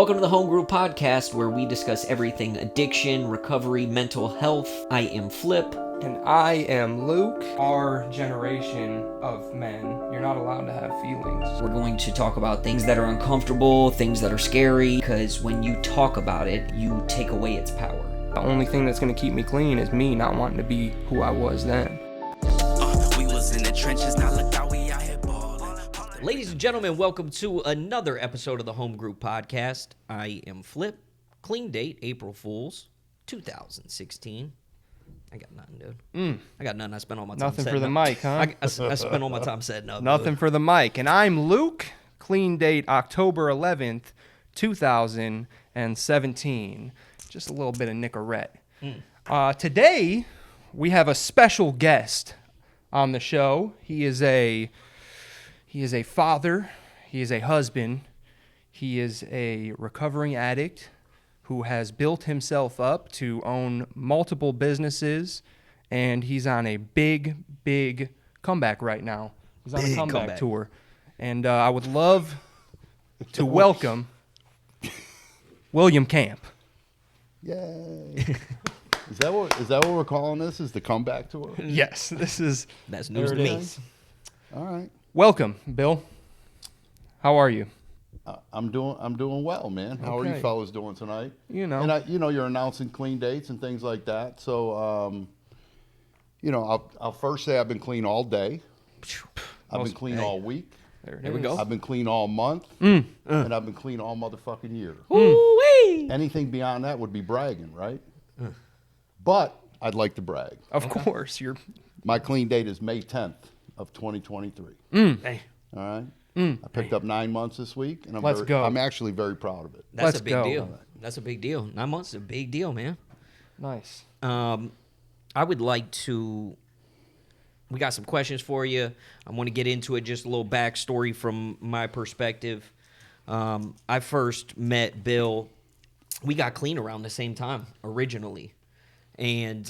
Welcome to the Homegroup podcast, where we discuss everything addiction, recovery, mental health. I am Flip. And I am Luke. Our generation of men, you're not allowed to have feelings. We're going to talk about things that are uncomfortable, things that are scary, because when you talk about it, you take away its power. The only thing that's going to keep me clean is me not wanting to be who I was then. We was in the trenches, now look how we out here ballin'. Ladies and gentlemen, welcome to another episode of the Homegroup podcast. I am Flip. Clean date, April Fools, 2016. I got nothing, dude. I got nothing. I spent all my time Nothing setting for the up. mic, huh? I spent all my time setting up. Nothing dude. for the mic. And I'm Luke. Clean date October 11th, 2017. Just a little bit of Nicorette. Today, we have a special guest on the show. He is a father. He is a husband. He is a recovering addict who has built himself up to own multiple businesses, and he's on a big comeback right now. He's on a comeback tour. And I would love to welcome William Camp. Yay. Is that what we're calling this? Is the comeback tour? Yes, That's news to me. All right. Welcome, Bill. How are you? I'm doing well, man. How are you Okay. fellas doing tonight? You know. And you're announcing clean dates and things like that. So, I'll first say I've been clean all day. I've been clean all week. There we go. I've been clean all month. And I've been clean all motherfucking year. Ooh-wee. Anything beyond that would be bragging, right? But I'd like to brag. Of course, you're. My clean date is May 10th of 2023. Hey, All right. I picked up 9 months this week, and Let's go. I'm actually very proud of it. that's Let's a big go. deal. That's a big deal. 9 months is a big deal, man. Nice. I would like to. We got some questions for you. I want to get into it. Just a little backstory from my perspective. I first met Bill. We got clean around the same time originally, and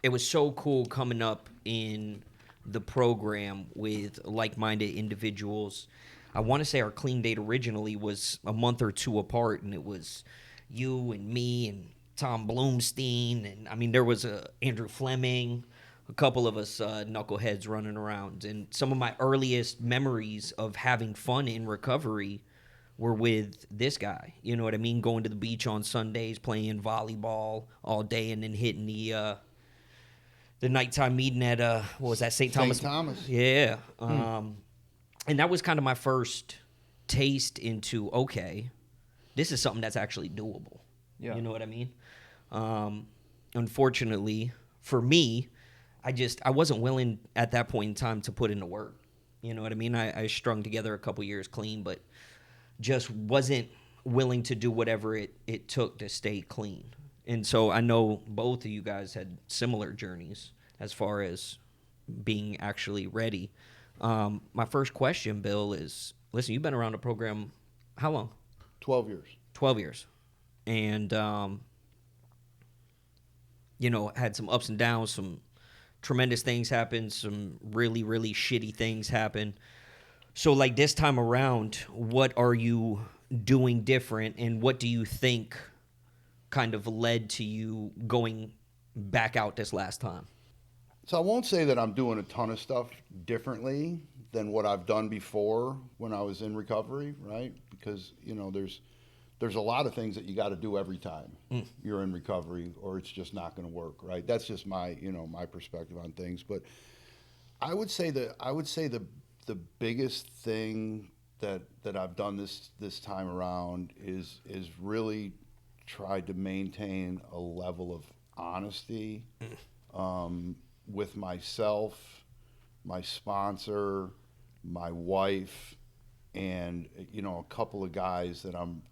it was so cool coming up in the program with like-minded individuals. I want to say our clean date originally was a month or two apart, and it was you and me and Tom Bloomstein, and I mean there was Andrew Fleming, a couple of us knuckleheads running around, and some of my earliest memories of having fun in recovery were with this guy. You know what I mean? Going to the beach on Sundays, playing volleyball all day, and then hitting the nighttime meeting at what was that, St. Thomas? St. Thomas. Yeah. And that was kind of my first taste into, okay, this is something that's actually doable. Yeah. You know what I mean? Unfortunately, for me, I wasn't willing at that point in time to put in the work. You know what I mean? I strung together a couple years clean, but just wasn't willing to do whatever it took to stay clean. And so I know both of you guys had similar journeys as far as being actually ready. My first question, Bill, is, listen, you've been around the program how long? 12 years. 12 years. And, had some ups and downs, some tremendous things happen, some really, really shitty things happen. So, like, this time around, what are you doing different, and what do you think kind of led to you going back out this last time? So I won't say that I'm doing a ton of stuff differently than what I've done before when I was in recovery, right? Because, there's a lot of things that you got to do every time you're in recovery, or it's just not going to work, right? That's just my, my perspective on things. But I would say the biggest thing that I've done this time around is really tried to maintain a level of honesty with myself, my sponsor, my wife, and a couple of guys that I'm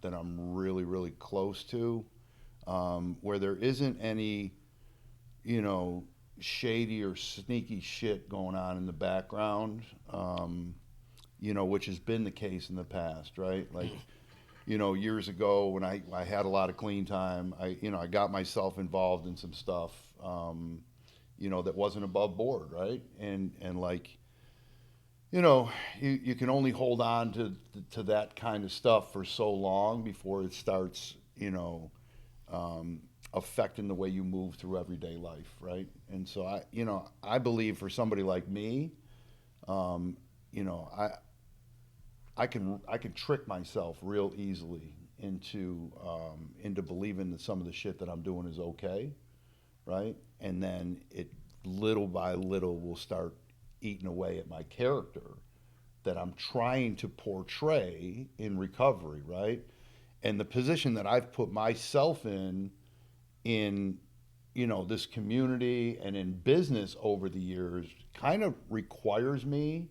really, really close to, where there isn't any shady or sneaky shit going on in the background, which has been the case in the past, right? Like, years ago when I had a lot of clean time, I got myself involved in some stuff, that wasn't above board, right? And like, you know, you can only hold on to that kind of stuff for so long before it starts, affecting the way you move through everyday life, right? And so I believe for somebody like me, I can trick myself real easily into believing that some of the shit that I'm doing is okay, right? And then it little by little will start eating away at my character that I'm trying to portray in recovery, right? And the position that I've put myself in this community and in business over the years kind of requires me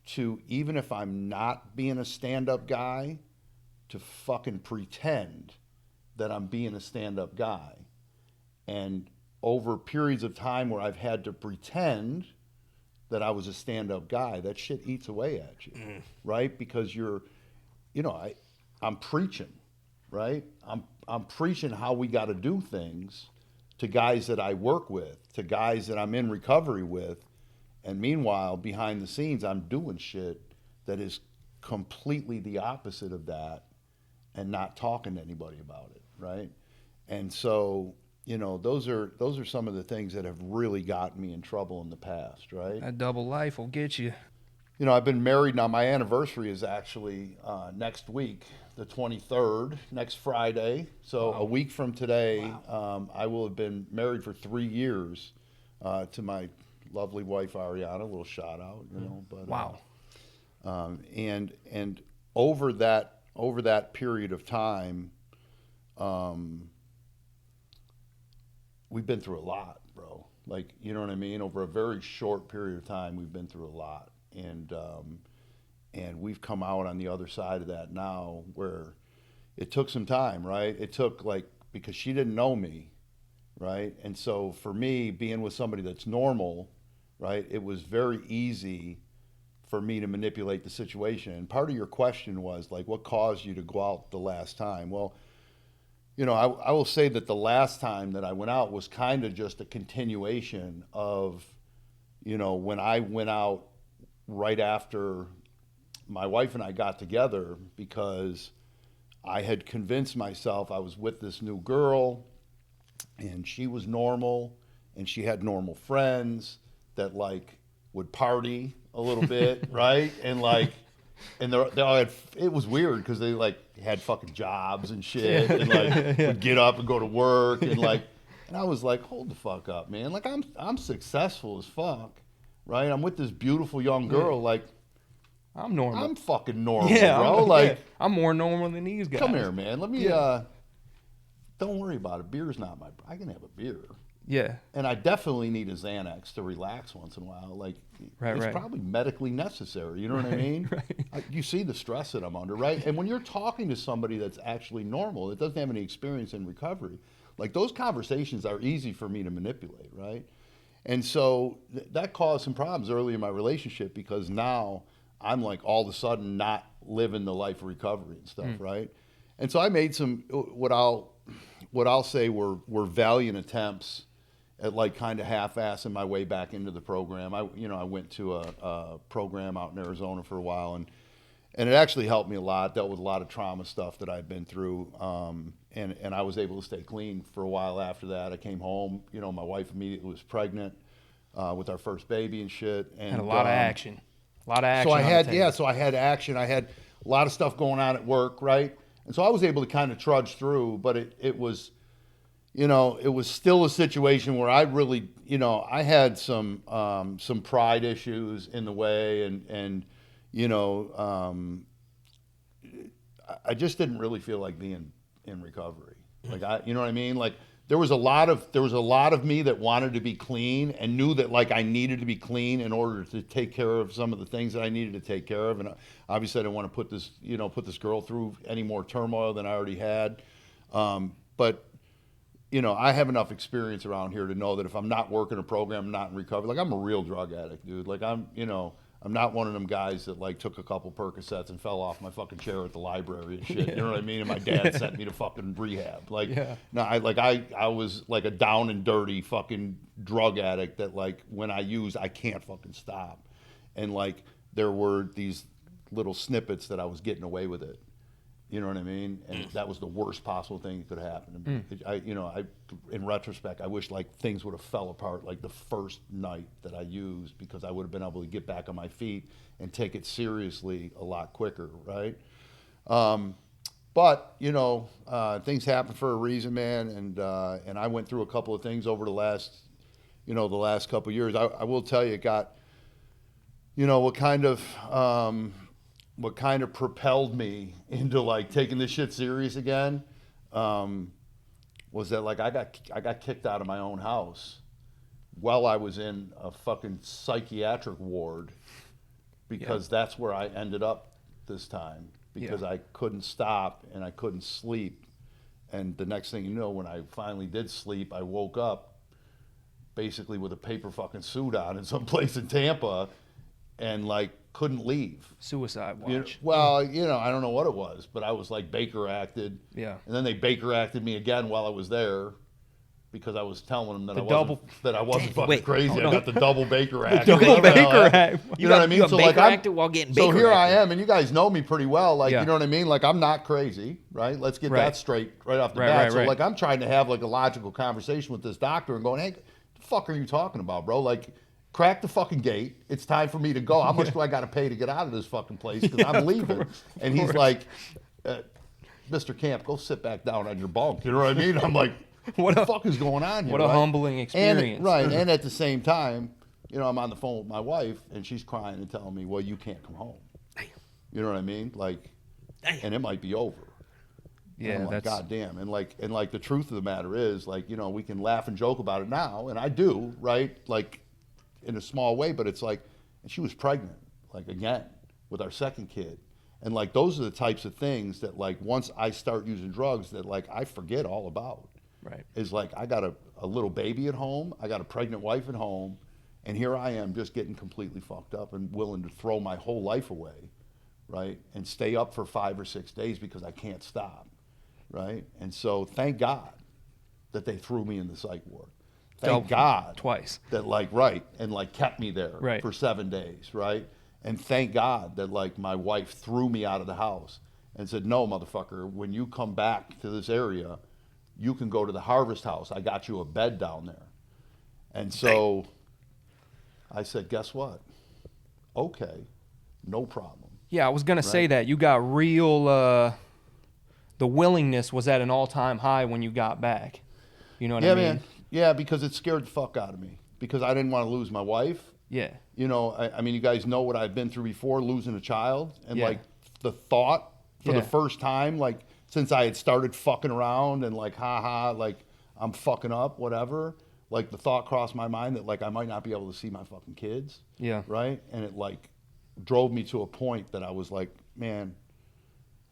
to, even if I'm not being a stand-up guy, to fucking pretend that I'm being a stand-up guy. And over periods of time where I've had to pretend that I was a stand-up guy, that shit eats away at you, right? Because I'm preaching, right? I'm preaching how we got to do things to guys that I work with, to guys that I'm in recovery with, and meanwhile, behind the scenes, I'm doing shit that is completely the opposite of that, and not talking to anybody about it, right? And so, those are some of the things that have really gotten me in trouble in the past, right? That double life will get you. I've been married now. My anniversary is actually next week, the 23rd, next Friday. So a week from today, I will have been married for 3 years to my lovely wife Ariana. A little shout out, But Wow. And over that period of time, we've been through a lot, bro. Like, you know what I mean? Over a very short period of time, we've been through a lot. And we've come out on the other side of that now, where it took some time, right? It took, because she didn't know me, right? And so for me, being with somebody that's normal, right, it was very easy for me to manipulate the situation. And part of your question was, what caused you to go out the last time? Well, I will say that the last time that I went out was kind of just a continuation of, when I went out right after my wife and I got together, because I had convinced myself I was with this new girl and she was normal and she had normal friends that would party a little bit, right? And they all had, it was weird because they had fucking jobs and shit, and would get up and go to work, and and I was like, hold the fuck up, man. I'm successful as fuck, right? I'm with this beautiful young girl, I'm normal. I'm fucking normal, Yeah, bro. I'm more normal than these guys. Come here, man. Let me don't worry about it. Beer's not I can have a beer. Yeah. And I definitely need a Xanax to relax once in a while. It's probably medically necessary. You know what I mean? Right. You see the stress that I'm under, right? And when you're talking to somebody that's actually normal, that doesn't have any experience in recovery, those conversations are easy for me to manipulate, right? And so that caused some problems early in my relationship, because now I'm all of a sudden not living the life of recovery and stuff, right? And so I made some what I'll say were valiant attempts at kind of half-assing my way back into the program. I went to a program out in Arizona for a while, and it actually helped me a lot. Dealt with a lot of trauma stuff that I'd been through, and I was able to stay clean for a while after that. I came home, my wife immediately was pregnant with our first baby and shit. And had a lot of action. A lot of action. So I had action. I had a lot of stuff going on at work, right? And so I was able to kind of trudge through, but it was, it was still a situation where I really, I had some pride issues in the way, and I just didn't really feel like being in recovery. You know what I mean? There was a lot of me that wanted to be clean and knew that I needed to be clean in order to take care of some of the things that I needed to take care of. And obviously I didn't want to put this girl through any more turmoil than I already had. But I have enough experience around here to know that if I'm not working a program, I'm not in recovery. I'm a real drug addict, dude. I'm not one of them guys that took a couple Percocets and fell off my fucking chair at the library and shit. You know what I mean? And my dad sent me to fucking rehab. No, I was a down and dirty fucking drug addict that when I use, I can't fucking stop. And there were these little snippets that I was getting away with it. You know what I mean? And that was the worst possible thing that could happen. In retrospect, I wish like things would have fell apart like the first night that I used, because I would have been able to get back on my feet and take it seriously a lot quicker, right? But things happen for a reason, man. And I went through a couple of things over the last couple of years. I will tell you, it got, what kind of propelled me into like taking this shit serious again, was that like I got kicked out of my own house while I was in a fucking psychiatric ward, because that's where I ended up this time, because I couldn't stop and I couldn't sleep. And the next thing you know, when I finally did sleep, I woke up basically with a paper fucking suit on in some place in Tampa, and like couldn't leave. Suicide watch. I don't know what it was, but I was like Baker acted. Yeah. And then they Baker acted me again while I was there, because I was telling them that I wasn't fucking wait, crazy. hold I on. got the double Baker act. Double Baker act. You know what I mean? So Baker acted while getting Baker So here I acted. am, and you guys know me pretty well. Like, Yeah. you know what I mean? Like, I'm not crazy, right? Let's get Right. that straight right off the Right, bat. right, So right. like, I'm trying to have like a logical conversation with this doctor and going, hey, the fuck are you talking about, bro? Like, crack the fucking gate. It's time for me to go. How much do I got to pay to get out of this fucking place? Because I'm leaving. And he's like, Mr. Camp, go sit back down on your bunk. You know what I mean? I'm like, what the fuck is going on here? What a humbling experience. And at the same time, I'm on the phone with my wife, and she's crying and telling me, well, you can't come home. Damn. You know what I mean? Like, and it might be over. Yeah, and I'm like, that's God damn. And like the truth of the matter is, like, we can laugh and joke about it now, and I do, right? Like, in a small way, but it's like, and she was pregnant, like, again, with our second kid. And like, those are the types of things that, like, once I start using drugs, that like I forget all about. right. Is like, I got a little baby at home, I got a pregnant wife at home, and here I am just getting completely fucked up and willing to throw my whole life away, right? And stay up for 5 or 6 days because I can't stop, right? And so thank God that they threw me in the psych ward. Thank God twice. that like, right, and like kept me there Right. for 7 days, right? And thank God that like my wife threw me out of the house and said, no, motherfucker, when you come back to this area, you can go to the Harvest House. I got you a bed down there. And so I said, guess what? Okay, no problem. Yeah, I was going to say that. You got real, the willingness was at an all-time high when you got back. You know what I mean? Man. Yeah, because it scared the fuck out of me. Because I didn't want to lose my wife. Yeah. I mean, you guys know what I've been through before, losing a child. And Yeah. like the thought for Yeah. the first time, like since I had started fucking around and like, haha, like I'm fucking up, whatever. Like the thought crossed my mind that like I might not be able to see my fucking kids. Yeah. Right? And it like drove me to a point that I was like, man,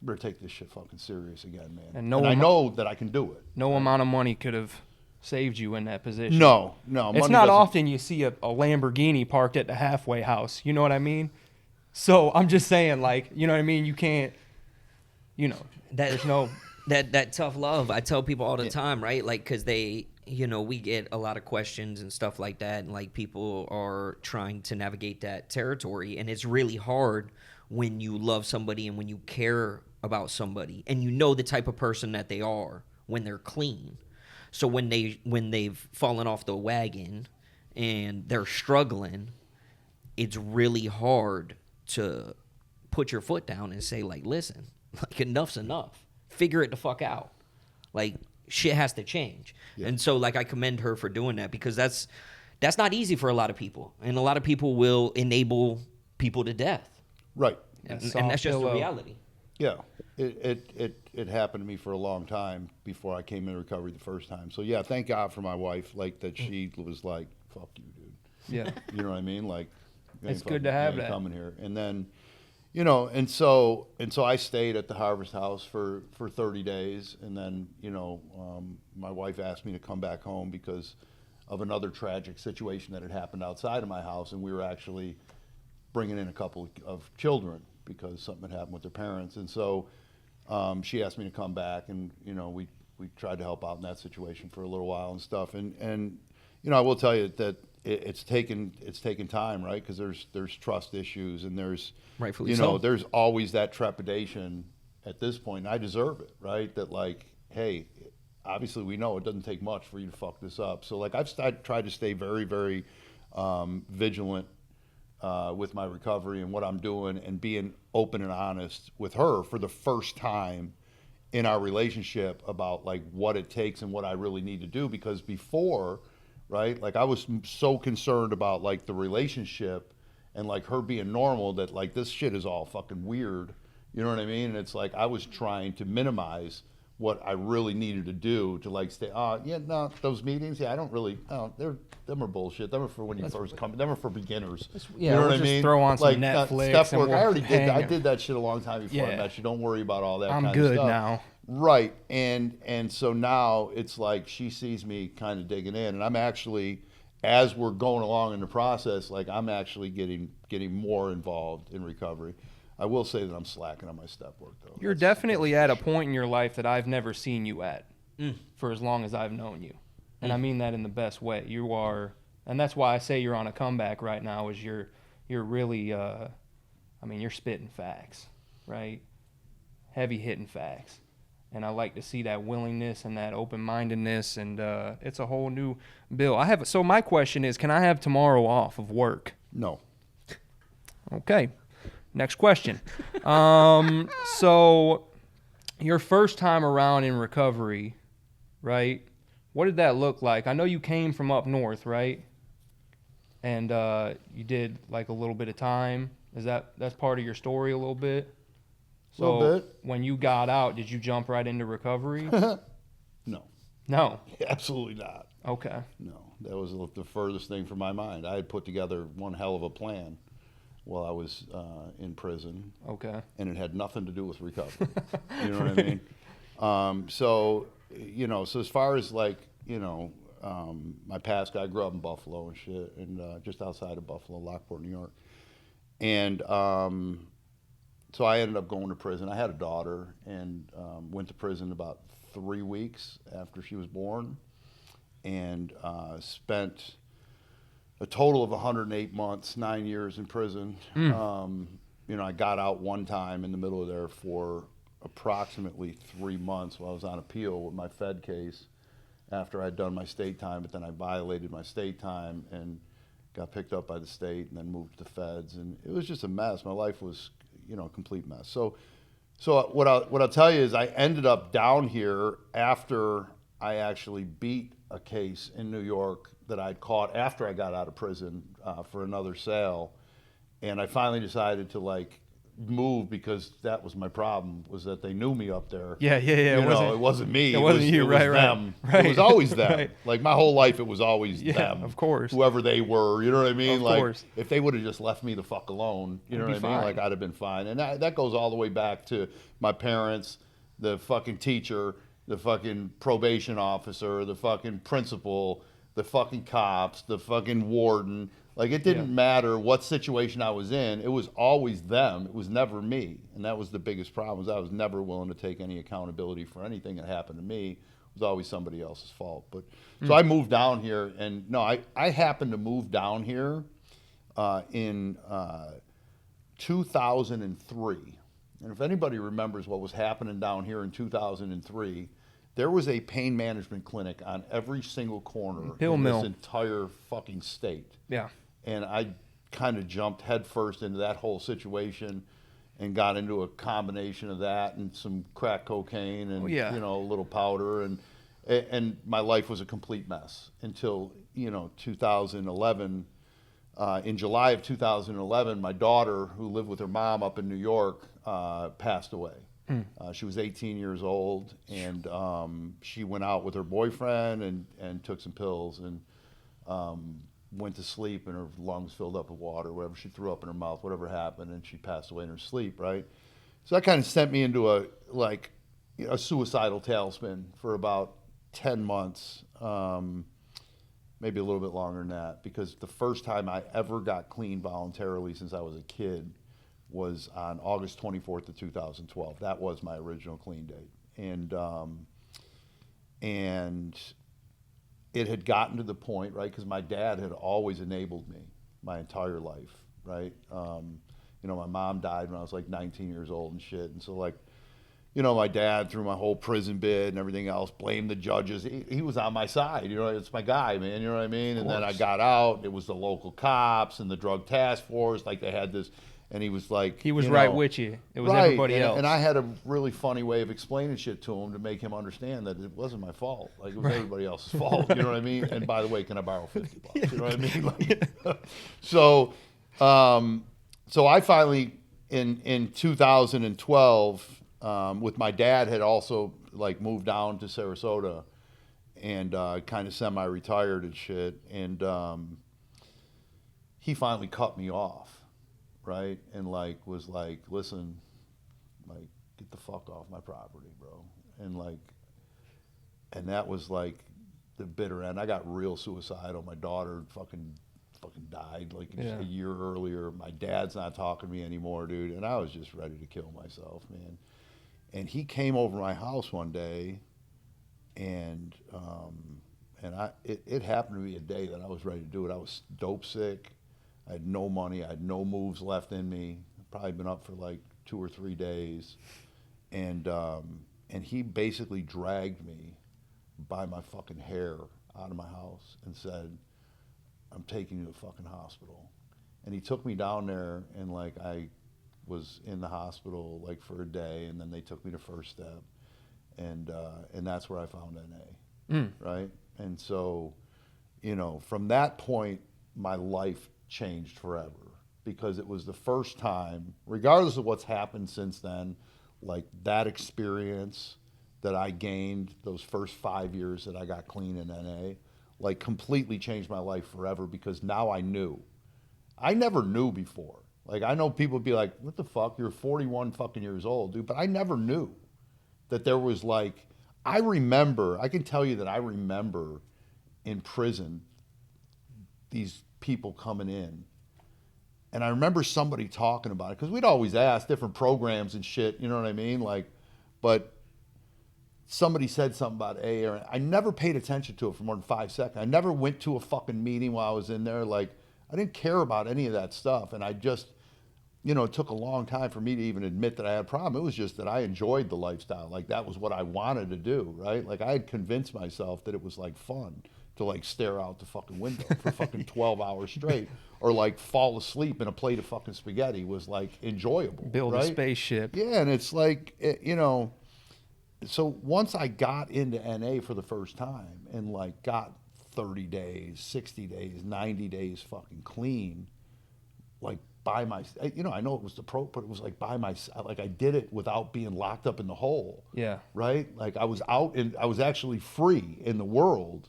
I better take this shit fucking serious again, man. And I know that I can do it. No amount of money could have saved you in that position. No. It's money not doesn't- often you see a Lamborghini parked at the halfway house. You know what I mean? So I'm just saying, like, you know what I mean? You can't, there's no... that tough love. I tell people all the time, right? Like, because they, we get a lot of questions and stuff like that, and like people are trying to navigate that territory, and it's really hard when you love somebody and when you care about somebody, and you know the type of person that they are when they're clean. So when they've fallen off the wagon and they're struggling, it's really hard to put your foot down and say, like, listen, like, enough's enough. Figure it the fuck out. Like, shit has to change. Yeah. And so, like, I commend her for doing that, because that's not easy for a lot of people. And a lot of people will enable people to death. Right. And that's just the reality. Yeah. It happened to me for a long time before I came into recovery the first time. So, yeah, thank God for my wife, like, that she was like, fuck you, dude. Yeah. You know what I mean? Like, it's good to have that. Coming here. And then, and so I stayed at the Harvest House for 30 days. And then, my wife asked me to come back home because of another tragic situation that had happened outside of my house. And we were actually bringing in a couple of children because something had happened with their parents. And so she asked me to come back, and, we tried to help out in that situation for a little while and stuff. And I will tell you that it's taken time, right? Because there's trust issues, and there's Rightfully so. so. There's always that trepidation at this point. And I deserve it, right? That like, hey, obviously we know it doesn't take much for you to fuck this up. So like I've tried to stay very, very vigilant with my recovery and what I'm doing, and being open and honest with her for the first time in our relationship about like what it takes and what I really need to do. Because before, right, like I was so concerned about like the relationship and like her being normal that like this shit is all fucking weird. You know what I mean? And it's like I was trying to minimize what I really needed to do to like stay. Yeah, no, those meetings. Yeah, I don't really. Them are bullshit. Them are for when you first come. Them are for beginners. Yeah, you know we'll what I just mean? throw on some like, Netflix step and work. we'll I already did. hang. I did that shit a long time before I Yeah. met you. Don't worry about all that. I'm kind good of stuff. now. Right, and so now it's like she sees me kind of digging in, and I'm actually, as we're going along in the process, like I'm actually getting more involved in recovery. I will say that I'm slacking on my step work though. You're definitely at a point in your life that I've never seen you at for as long as I've known you. And I mean that in the best way. You are, and that's why I say you're on a comeback right now, is you're really, you're spitting facts, right? Heavy hitting facts. And I like to see that willingness and that open-mindedness, and it's a whole new bill. So my question is, can I have tomorrow off of work? No. Okay. Next question. So your first time around in recovery, right? What did that look like? I know you came from up north, right? And you did like a little bit of time. That's part of your story a little bit? So Little bit. when you got out, did you jump right into recovery? No. No. Absolutely not. Okay. No. That was the furthest thing from my mind. I had put together one hell of a plan while I was in prison. Okay. And it had nothing to do with recovery. You know what I mean? So as far as like, my past, I grew up in Buffalo and shit, and just outside of Buffalo, Lockport, New York. And so I ended up going to prison. I had a daughter, and went to prison about 3 weeks after she was born, and spent a total of 108 months, 9 years in prison. I got out one time in the middle of there for approximately 3 months while I was on appeal with my Fed case after I'd done my state time, but then I violated my state time and got picked up by the state and then moved to the Feds, and it was just a mess. My life was, a complete mess. So what I'll tell you is I ended up down here after I actually beat a case in New York that I'd caught after I got out of prison for another sale, and I finally decided to like move because that was my problem, was that they knew me up there. Yeah. It wasn't me. It wasn't you, it was right. them. Right. It was always them. Right. Like my whole life, it was always them. Of course. Whoever they were, you know what I mean? Of Like course. if they would have just left me the fuck alone, you know I'd what be I mean? fine. Like I'd have been fine. And that goes all the way back to my parents, the fucking teacher, the fucking probation officer, the fucking principal, the fucking cops, the fucking warden. Like it didn't matter what situation I was in, it was always them. It was never me. And that was the biggest problem, was I was never willing to take any accountability for anything that happened to me. It was always somebody else's fault. But so I moved down here, and no, I happened to move down here in 2003. And if anybody remembers what was happening down here in 2003, there was a pain management clinic on every single corner Pill in mill. this entire fucking state. Yeah. And I kind of jumped headfirst into that whole situation and got into a combination of that and some crack cocaine and a little powder, and my life was a complete mess until 2011. In July of 2011, my daughter, who lived with her mom up in New York, passed away. She was 18 years old, and she went out with her boyfriend and took some pills and went to sleep, and her lungs filled up with water, whatever she threw up in her mouth, whatever happened, and she passed away in her sleep, right? So that kind of sent me into a suicidal tailspin for about 10 months, maybe a little bit longer than that, because the first time I ever got clean voluntarily since I was a kid was on August 24th of 2012. That was my original clean date. And it had gotten to the point, right? Because my dad had always enabled me my entire life, right? You know, my mom died when I was like 19 years old and shit. And so like, you know, my dad, through my whole prison bid and everything else, blamed the judges. He was on my side. You know, it's my guy, man. You know what I mean? And then I got out. It was the local cops and the drug task force. Like, they had this, and he was like, He was right with you. It was everybody else. And I had a really funny way of explaining shit to him to make him understand that it wasn't my fault. Like, it was everybody else's fault. You know what I mean? And by the way, can I borrow $50? You know what I mean? Like, so I finally, in 2012, with my dad, had also like moved down to Sarasota and kind of semi-retired and shit. And he finally cut me off, right? And like was like, listen, like, get the fuck off my property, bro. And like, and that was like the bitter end. I got real suicidal. My daughter fucking died like a year earlier. My dad's not talking to me anymore, dude. And I was just ready to kill myself, man. And he came over my house one day, and it happened to be a day that I was ready to do it. I was dope sick. I had no money. I had no moves left in me. I'd probably been up for like 2 or 3 days, and he basically dragged me by my fucking hair out of my house and said, "I'm taking you to the fucking hospital." And he took me down there, and like I was in the hospital like for a day, and then they took me to First Step, and that's where I found NA, right? And so, you know, from that point, my life changed forever, because it was the first time, regardless of what's happened since then, like that experience that I gained those first 5 years that I got clean in NA, like completely changed my life forever, because now I knew. I never knew before. Like, I know people would be like, what the fuck? You're 41 fucking years old, dude. But I never knew that there was like, I can tell you that I remember in prison, these people coming in. And I remember somebody talking about it, because we'd always ask different programs and shit, you know what I mean? Like, but somebody said something about AA. I never paid attention to it for more than 5 seconds. I never went to a fucking meeting while I was in there. Like, I didn't care about any of that stuff. And I just, you know, it took a long time for me to even admit that I had a problem. It was just that I enjoyed the lifestyle. Like, that was what I wanted to do, right? Like, I had convinced myself that it was like fun to like stare out the fucking window for fucking 12 hours straight, or like fall asleep in a plate of fucking spaghetti was like enjoyable. Build right? a spaceship. Yeah, and it's like, you know, so once I got into NA for the first time and like got 30 days, 60 days, 90 days fucking clean, like by my, you know, I know it was the pro, but it was like by my, like I did it without being locked up in the hole. Yeah. Right? Like I was out and I was actually free in the world,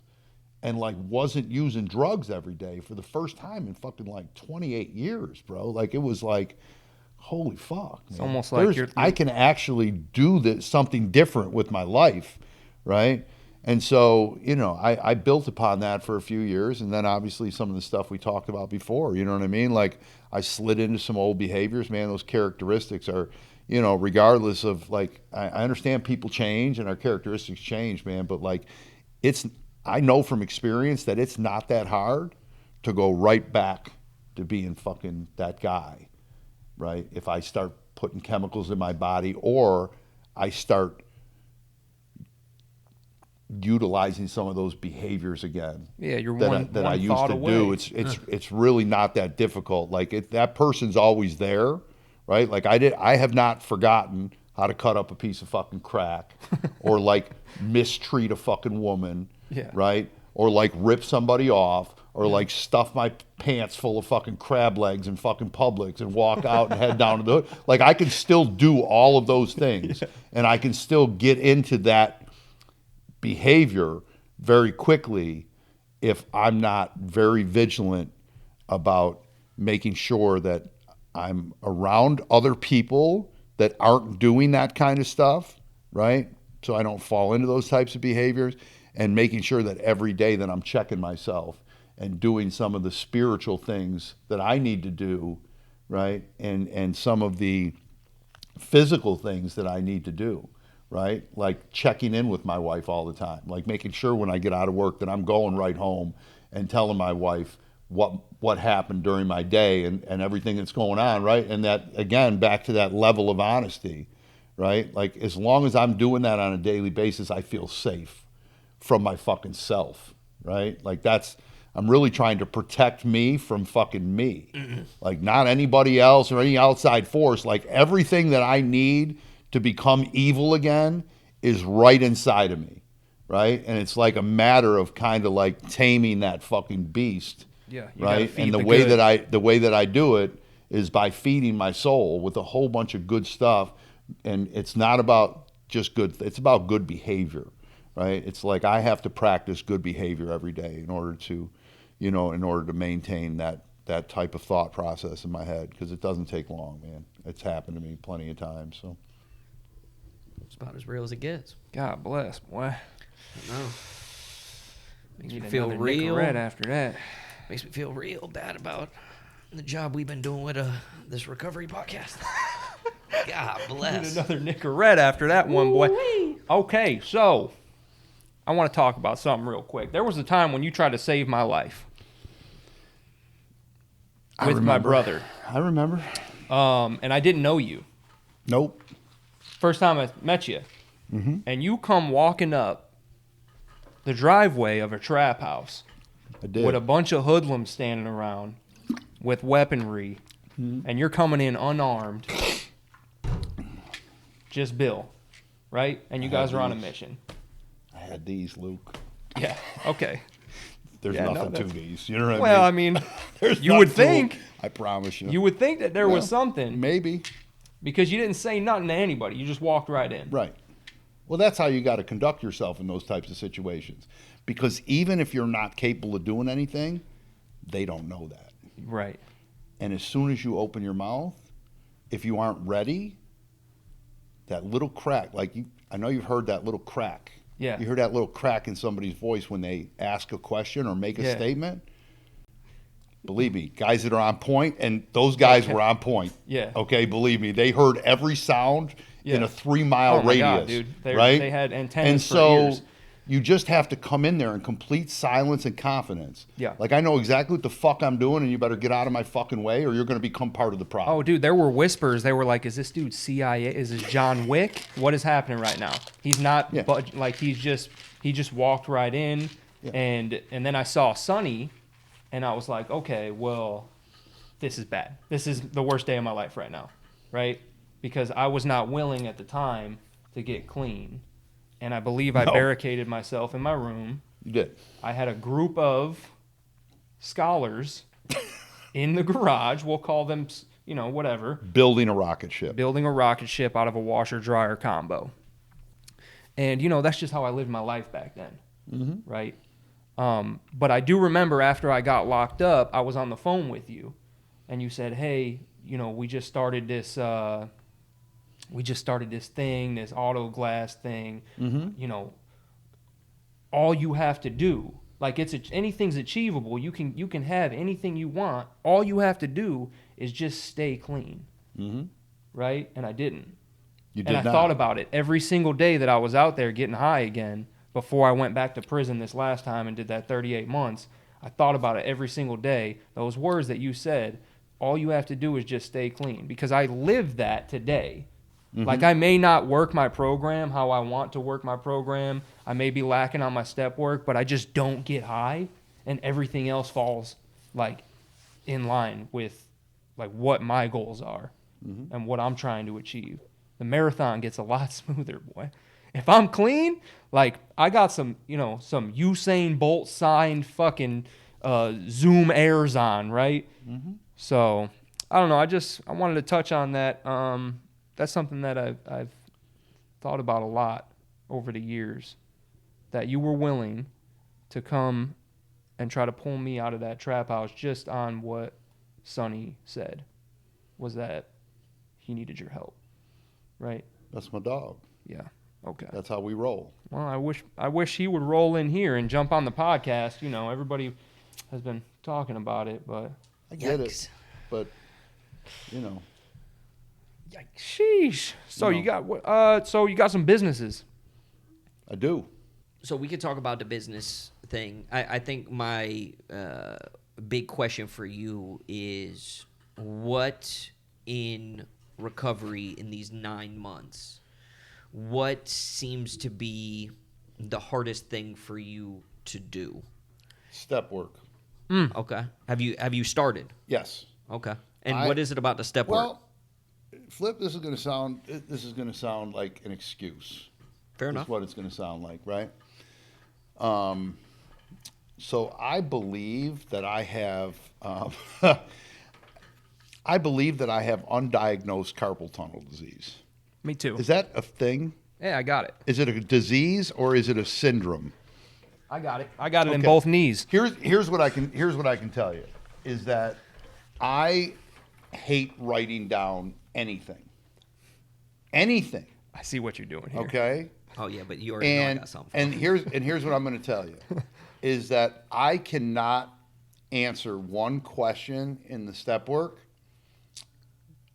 and like wasn't using drugs every day for the first time in fucking like 28 years, bro. Like it was like, holy fuck, man. It's almost like I can actually do this, something different with my life, right? And so, you know, I built upon that for a few years, and then obviously some of the stuff we talked about before, you know what I mean? Like I slid into some old behaviors, man. Those characteristics are, you know, regardless of like, I understand people change and our characteristics change, man, but like I know from experience that it's not that hard to go right back to being fucking that guy, right? If I start putting chemicals in my body, or I start utilizing some of those behaviors again. Yeah, you're that I used to do. It's really not that difficult. Like that person's always there, right? Like I have not forgotten how to cut up a piece of fucking crack, or like mistreat a fucking woman, right? Or like rip somebody off, or like stuff my pants full of fucking crab legs in fucking Publix and walk out and head down to the hood. Like I can still do all of those things, and I can still get into that behavior very quickly if I'm not very vigilant about making sure that I'm around other people that aren't doing that kind of stuff, right? So I don't fall into those types of behaviors, and making sure that every day that I'm checking myself and doing some of the spiritual things that I need to do, right? And some of the physical things that I need to do. right? Like checking in with my wife all the time, like making sure when I get out of work that I'm going right home and telling my wife what happened during my day and everything that's going on, right? And that, again, back to that level of honesty, right? Like as long as I'm doing that on a daily basis, I feel safe from my fucking self, right? Like I'm really trying to protect me from fucking me. Like not anybody else or any outside force. Like everything that I need to become evil again is right inside of me, right? And it's like a matter of kind of like taming that fucking beast, Yeah, right? And the way that I do it is by feeding my soul with a whole bunch of good stuff. And it's not about just good; it's about good behavior, right? It's like I have to practice good behavior every day in order to maintain that type of thought process in my head, because it doesn't take long, man. It's happened to me plenty of times. So It's about as real as it gets. God bless, boy. No. Makes me Need feel another real. Nicorette after that. Makes me feel real bad about the job we've been doing with this recovery podcast. God Need bless. another Nicorette after that one, boy. Okay, so I want to talk about something real quick. There was a time when you tried to save my life with my brother. I remember. And I didn't know you. Nope. First time I met you. Mm-hmm. And you come walking up the driveway of a trap house I did. with a bunch of hoodlums standing around with weaponry. Mm-hmm. And you're coming in unarmed. Just Bill, right? And you guys are on a mission. I had these, Luke. Yeah, okay. There's nothing to these. You know what Well, I I mean, There's you would nothing to think. them. I promise you. You would think that there was something. Maybe. Because you didn't say nothing to anybody. You just walked right in. Right. Well, that's how you got to conduct yourself in those types of situations. Because even if you're not capable of doing anything, they don't know that. Right. And as soon as you open your mouth, if you aren't ready, that little crack, I know you've heard that little crack. Yeah. You hear that little crack in somebody's voice when they ask a question or make a statement. Believe me, guys that are on point, and those guys were on point. Yeah. Okay, believe me, they heard every sound in a 3-mile radius. God, dude. Right? They had antennas and for so ears. you just have to come in there in complete silence and confidence. Yeah. Like, I know exactly what the fuck I'm doing, and you better get out of my fucking way, or you're going to become part of the problem. Oh, dude, there were whispers. They were like, is this dude CIA? Is this John Wick? What is happening right now? He's not, he just walked right in. Yeah. And then I saw Sonny, and I was like, okay, well, this is bad. This is the worst day of my life right now, right? Because I was not willing at the time to get clean. And I believe I barricaded myself in my room. You did. I had a group of scholars in the garage. We'll call them, whatever. Building a rocket ship. Building a rocket ship out of a washer-dryer combo. And, that's just how I lived my life back then, right? But I do remember after I got locked up, I was on the phone with you. And you said, hey, we just started this thing, this auto glass thing. All you have to do, anything's achievable. You can have anything you want. All you have to do is just stay clean, right? And I didn't. You did and I thought about it every single day that I was out there getting high again before I went back to prison this last time and did that 38 months. I thought about it every single day. Those words that you said, all you have to do is just stay clean, because I live that today. Like, I may not work my program how I want to work my program. I may be lacking on my step work, but I just don't get high, and everything else falls, in line with, what my goals are and what I'm trying to achieve. The marathon gets a lot smoother, boy. If I'm clean, I got some Usain Bolt signed fucking Zoom Airs on, right? So, I don't know. I wanted to touch on that. That's something that I've thought about a lot over the years, that you were willing to come and try to pull me out of that trap house just on what Sonny said, was that he needed your help, right? That's my dog. Yeah. Okay. That's how we roll. Well, I wish he would roll in here and jump on the podcast. Everybody has been talking about it, but I get it, but Sheesh. So No. you got you got some businesses. I do. So we could talk about the business thing. I think my big question for you is what in recovery in these 9 months, what seems to be the hardest thing for you to do? Step work. Okay. Have you started? Yes. Okay. And what is it about the step work? Well, Flip, this is going to sound like an excuse. Fair That's enough. what it's going to sound like, right? So I believe that I have, I believe that I have undiagnosed carpal tunnel disease. Me too. Is that a thing? Yeah, I got it. Is it a disease or is it a syndrome? I got it. I got it in Okay. both knees. Here's what I can tell you is that I hate writing down anything. Anything. I see what you're doing here. Okay? Oh yeah, but you already know I got something. And here's what I'm going to tell you is that I cannot answer one question in the step work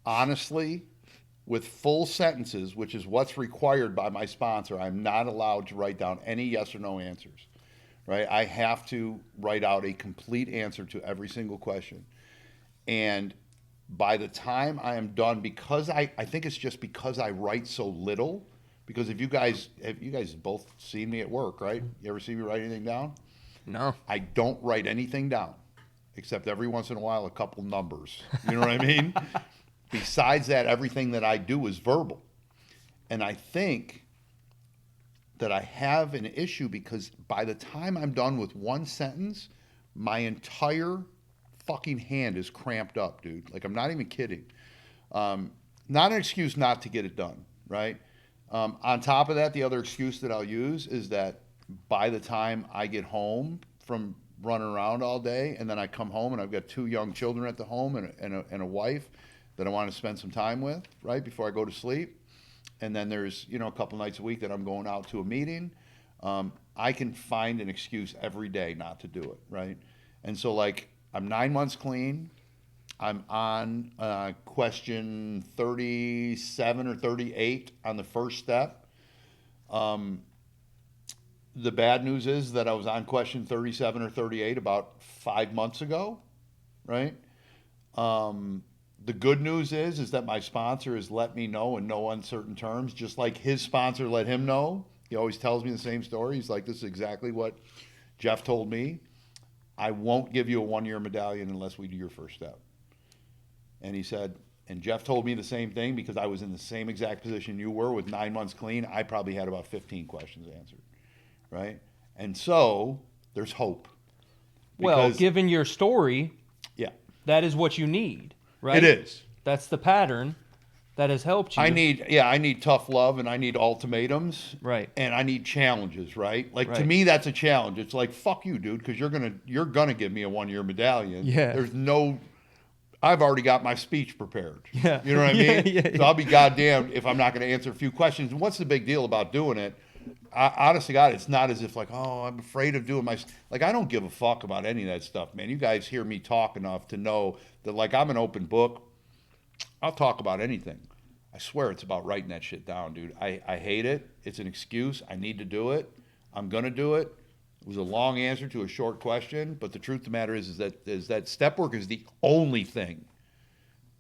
honestly with full sentences, which is what's required by my sponsor. I'm not allowed to write down any yes or no answers. Right? I have to write out a complete answer to every single question. And by the time I am done, because I think it's just because I write so little. Because if you guys both seen me at work, right? You ever see me write anything down? No. I don't write anything down, except every once in a while a couple numbers. You know what I mean? Besides that, everything that I do is verbal. And I think that I have an issue because by the time I'm done with one sentence, my entire fucking hand is cramped up, dude. Like, I'm not even kidding. Not an excuse not to get it done, right? On top of that, the other excuse that I'll use is that by the time I get home from running around all day, and then I come home and I've got 2 young children at the home and a wife that I want to spend some time with, right, before I go to sleep. And then there's, a couple nights a week that I'm going out to a meeting. I can find an excuse every day not to do it, right? And so, like, I'm 9 months clean. I'm on question 37 or 38 on the first step. The bad news is that I was on question 37 or 38 about 5 months ago, right? The good news is that my sponsor has let me know in no uncertain terms, just like his sponsor let him know. He always tells me the same story. He's like, this is exactly what Jeff told me. I won't give you a 1-year medallion unless we do your first step. And he said, and Jeff told me the same thing because I was in the same exact position you were with 9 months clean. I probably had about 15 questions answered, right? And so there's hope. Well, Because- given your story, yeah, that is what you need, right? it is. That's the pattern that has helped you. I need tough love and I need ultimatums. Right. And I need challenges, right? Like, to Right. me, that's a challenge. It's like, fuck you, dude, because you're gonna give me a 1-year medallion. Yeah. I've already got my speech prepared. Yeah. You know what I Yeah, mean? yeah, So I'll be goddamned if I'm not going to answer a few questions. And what's the big deal about doing it? Honestly, God, it's not as if like, oh, I'm afraid of doing like, I don't give a fuck about any of that stuff, man. You guys hear me talk enough to know that, like, I'm an open book. I'll talk about anything. I swear it's about writing that shit down, dude. I hate it. It's an excuse. I need to do it. I'm going to do it. It was a long answer to a short question, but the truth of the matter is that step work is the only thing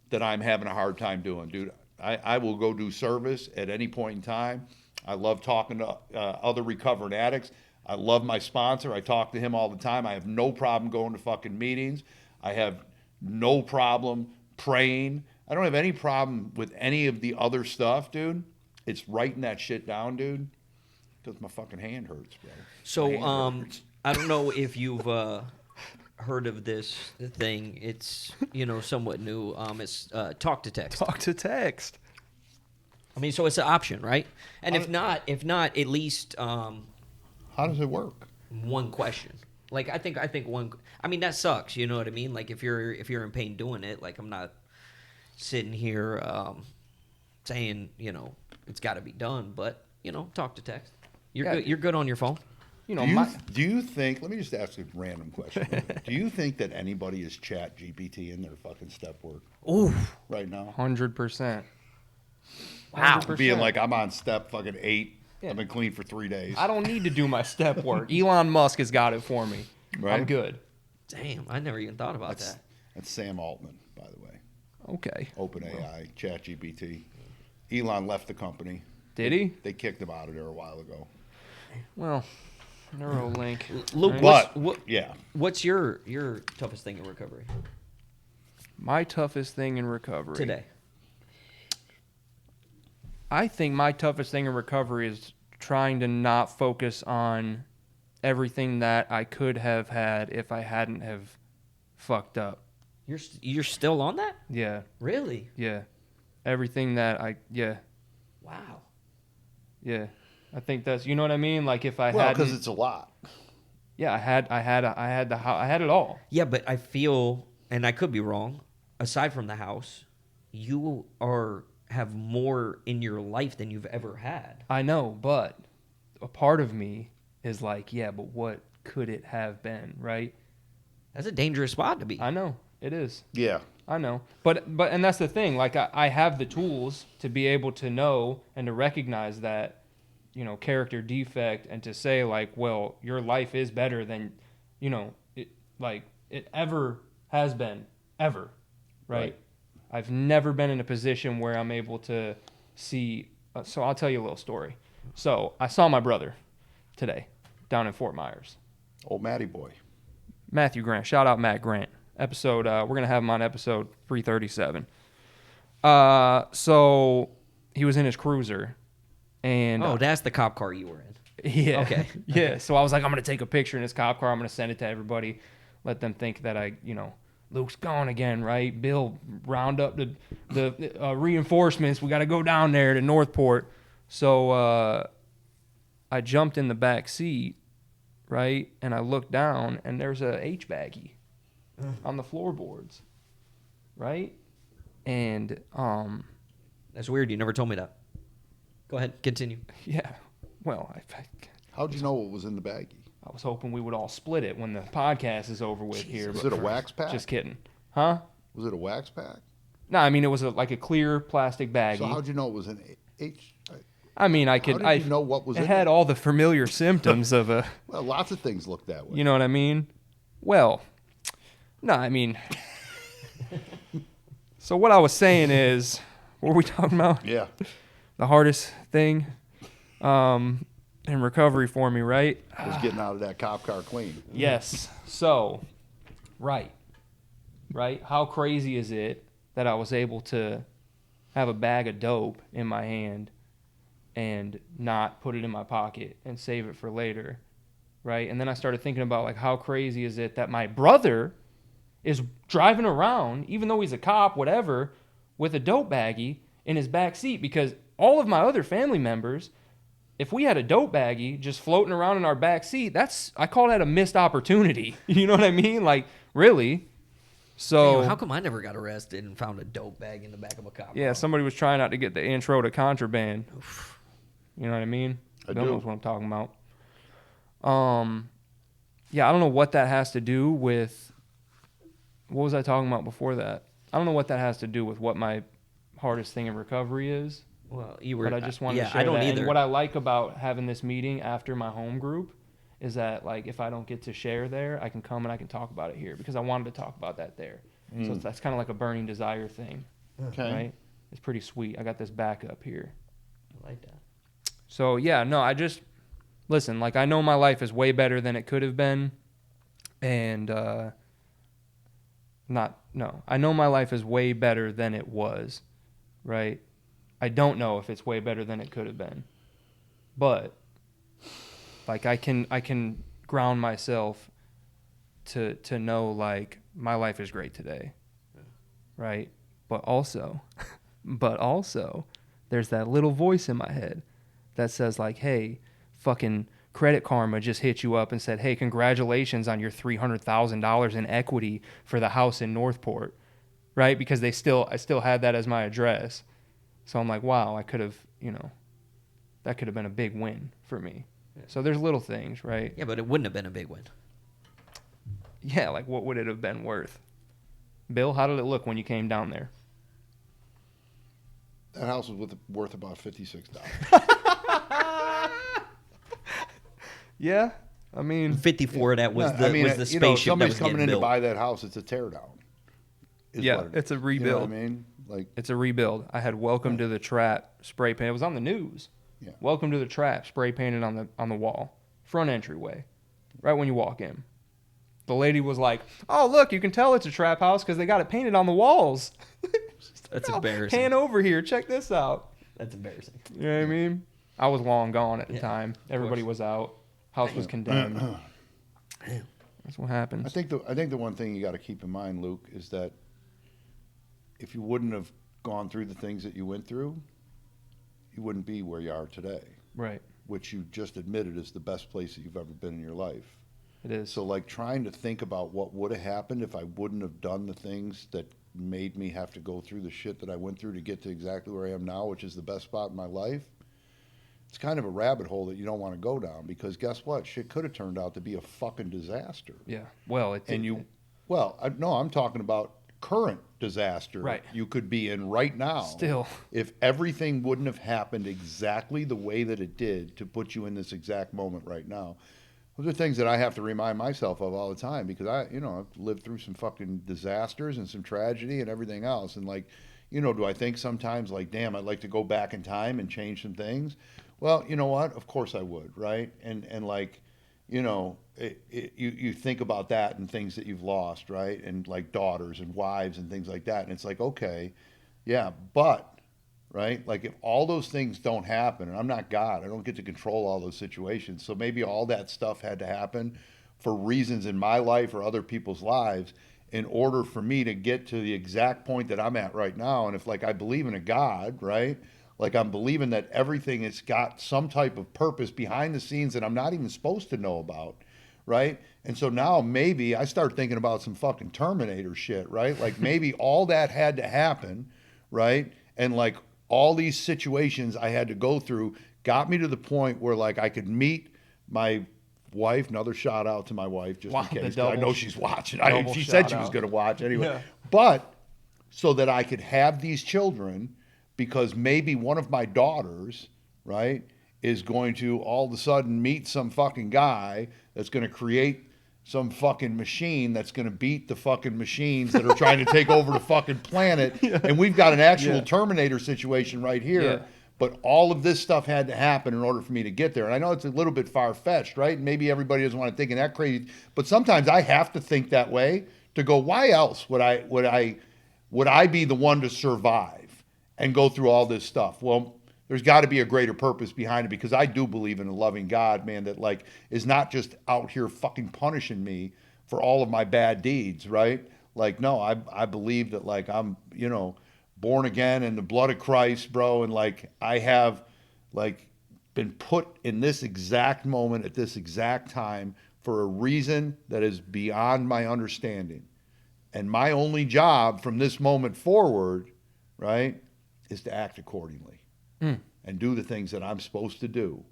that I'm having a hard time doing, dude. I will go do service at any point in time. I love talking to other recovering addicts. I love my sponsor. I talk to him all the time. I have no problem going to fucking meetings. I have no problem praying. I don't have any problem with any of the other stuff, dude. It's writing that shit down, dude, because my fucking hand hurts, bro. So, My hand hurts. I don't know if you've heard of this thing. It's, somewhat new. It's talk to text. Talk to text. I mean, so it's an option, right? And if not, at least How does it work? one question. Like, I think one. I mean, that sucks. You know what I mean? Like, if you're in pain doing it, like, I'm not sitting here saying, it's got to be done. But talk to text. You're good on your phone. Do you think? Let me just ask a random question. Do you think that anybody is chat GPT in their fucking step work Ooh, right now? 100%. Wow. 100%. Being like, I'm on step fucking 8. Yeah. I've been clean for 3 days. I don't need to do my step work. Elon Musk has got it for me. Right? I'm good. Damn, I never even thought about that. That's Sam Altman, by the way. Okay. OpenAI, ChatGPT. Elon left the company. Did he? They kicked him out of there a while ago. Well, Neuralink. Luke, Right? Yeah. what's your toughest thing in recovery My toughest thing in recovery. today? I think my toughest thing in recovery is trying to not focus on everything that I could have had if I hadn't have fucked up. You're still on that? Yeah. Really? Yeah. Everything that Wow. yeah. I think that's, you know what I mean? Like if I Well, had, because it's a lot. yeah, I had it all. Yeah, but I feel, and I could be wrong, aside from the house, you have more in your life than you've ever had. I know, but a part of me is like, yeah, but what could it have been, right? That's a dangerous spot to be. I know it is. Yeah. I know, but and that's the thing. Like I have the tools to be able to know and to recognize that, you know, character defect, and to say like, well, your life is better than, you know, it ever has been, ever, right? I've never been in a position where I'm able to see. So I'll tell you a little story. So I saw my brother today down in Fort Myers. Old Matty boy. Matthew Grant. Shout out Matt Grant. Episode, we're going to have him on episode 337. So he was in his cruiser. And Oh, that's the cop car you were in. yeah. Okay. Yeah. So I was like, I'm going to take a picture in his cop car. I'm going to send it to everybody. Let them think that Luke's gone again, right? Bill, round up the reinforcements. We got to go down there to Northport. So I jumped in the back seat, right? And I looked down, and there's a H baggie on the floorboards, right? And That's weird. You never told me that. Go ahead. Continue. yeah, well, How'd you know what was in the baggie? I was hoping we would all split it when the podcast is over with here. Was but it a wax pack? Just kidding, huh? Was it a wax pack? No, I mean it was like a clear plastic baggie. So how'd you know it was an H? I mean, I How could. did you know what was it in had it? all the familiar symptoms of a. Well, lots of things look that way. You know what I mean? Well, no, I mean. So what I was saying is, what were we talking about? Yeah. The hardest thing in recovery for me, right? Was getting out of that cop car clean. Yes. So, right. How crazy is it that I was able to have a bag of dope in my hand and not put it in my pocket and save it for later, right? And then I started thinking about, like, how crazy is it that my brother is driving around, even though he's a cop, whatever, with a dope baggie in his back seat, because all of my other family members, if we had a dope baggie just floating around in our back seat, I call that a missed opportunity. You know what I mean? Like, really? So Damn, how come I never got arrested and found a dope bag in the back of a cop yeah, car? somebody was trying out to get the intro to contraband. You know what I mean? I Bill do. knows what I'm talking about. Yeah, I don't know what that has to do with. What was I talking about before that? I don't know what that has to do with what my hardest thing in recovery is. Well, you were. But I just wanted to share I don't that. either. And what I like about having this meeting after my home group is that, like, if I don't get to share there, I can come and I can talk about it here, because I wanted to talk about that there. So that's kind of like a burning desire thing, Okay. right? It's pretty sweet. I got this backup here. I like that. So yeah, no, I just listen. Like, I know my life is way better than it could have been, and I know my life is way better than it was, right? I don't know if it's way better than it could have been, but like I can ground myself to know, like, my life is great today, right? But also there's that little voice in my head that says, like, hey, fucking Credit Karma just hit you up and said, hey, congratulations on your $300,000 in equity for the house in Northport, right? Because I still had that as my address. So I'm like, wow, I could have, that could have been a big win for me. Yeah. So there's little things, right? Yeah, but it wouldn't have been a big win. Yeah, like, what would it have been worth? Bill, how did it look when you came down there? That house was worth about $56. Yeah, I mean, 54 of that was No, the I mean, was the you know, spaceship that somebody's was coming getting in built. to buy that house. It's a teardown. Yeah, it's a You know rebuild. what I mean? Like, It's a rebuild. I had "Welcome to the Trap" spray paint. It was on the news. Yeah. "Welcome to the Trap" spray painted on the wall, front entryway, right when you walk in. The lady was like, "Oh, look, you can tell it's a trap house because they got it painted on the walls." That's "Oh, embarrassing. Pan over here, check this out." That's embarrassing. You know what I mean? I was long gone at the Yeah, time. Everybody was out. House was condemned. That's what happens. I think the one thing you got to keep in mind, Luke, is that if you wouldn't have gone through the things that you went through, you wouldn't be where you are today, Right. which you just admitted is the best place that you've ever been in your life. It is. So, like, trying to think about what would have happened if I wouldn't have done the things that made me have to go through the shit that I went through to get to exactly where I am now, which is the best spot in my life. It's kind of a rabbit hole that you don't want to go down, because guess what? Shit could have turned out to be a fucking disaster. Yeah. Well, I'm talking about current disaster Right. you could be in right now. Still. If everything wouldn't have happened exactly the way that it did to put you in this exact moment right now. Those are things that I have to remind myself of all the time, because I've lived through some fucking disasters and some tragedy and everything else. And like, do I think sometimes like, damn, I'd like to go back in time and change some things? Well, you know what? Of course I would, right? And like, you think about that and things that you've lost, right? And like daughters and wives and things like that. And it's like, okay, yeah, but, right? Like if all those things don't happen, and I'm not God, I don't get to control all those situations. So maybe all that stuff had to happen for reasons in my life or other people's lives in order for me to get to the exact point that I'm at right now. And if like I believe in a God, right? Like I'm believing that everything has got some type of purpose behind the scenes that I'm not even supposed to know about, right? And so now maybe I start thinking about some fucking Terminator shit, right? Like maybe all that had to happen, right? And like all these situations I had to go through got me to the point where like I could meet my wife. Another shout out to my wife, just Wow, in case. the I know double- she's watching. double She said shout she was out. going to watch anyway. Yeah. But so that I could have these children, because maybe one of my daughters, right, is going to all of a sudden meet some fucking guy that's going to create some fucking machine that's going to beat the fucking machines that are trying to take over the fucking planet. And we've got an actual Terminator situation right here. Yeah. But all of this stuff had to happen in order for me to get there. And I know it's a little bit far-fetched, right? Maybe everybody doesn't want to think of that crazy. But sometimes I have to think that way to go, why else would I be the one to survive and go through all this stuff? Well, there's got to be a greater purpose behind it, because I do believe in a loving God, man, that like is not just out here fucking punishing me for all of my bad deeds, right? Like, no, I believe that like I'm, born again in the blood of Christ, bro, and like I have like been put in this exact moment at this exact time for a reason that is beyond my understanding. And my only job from this moment forward, right, is to act accordingly and do the things that I'm supposed to do.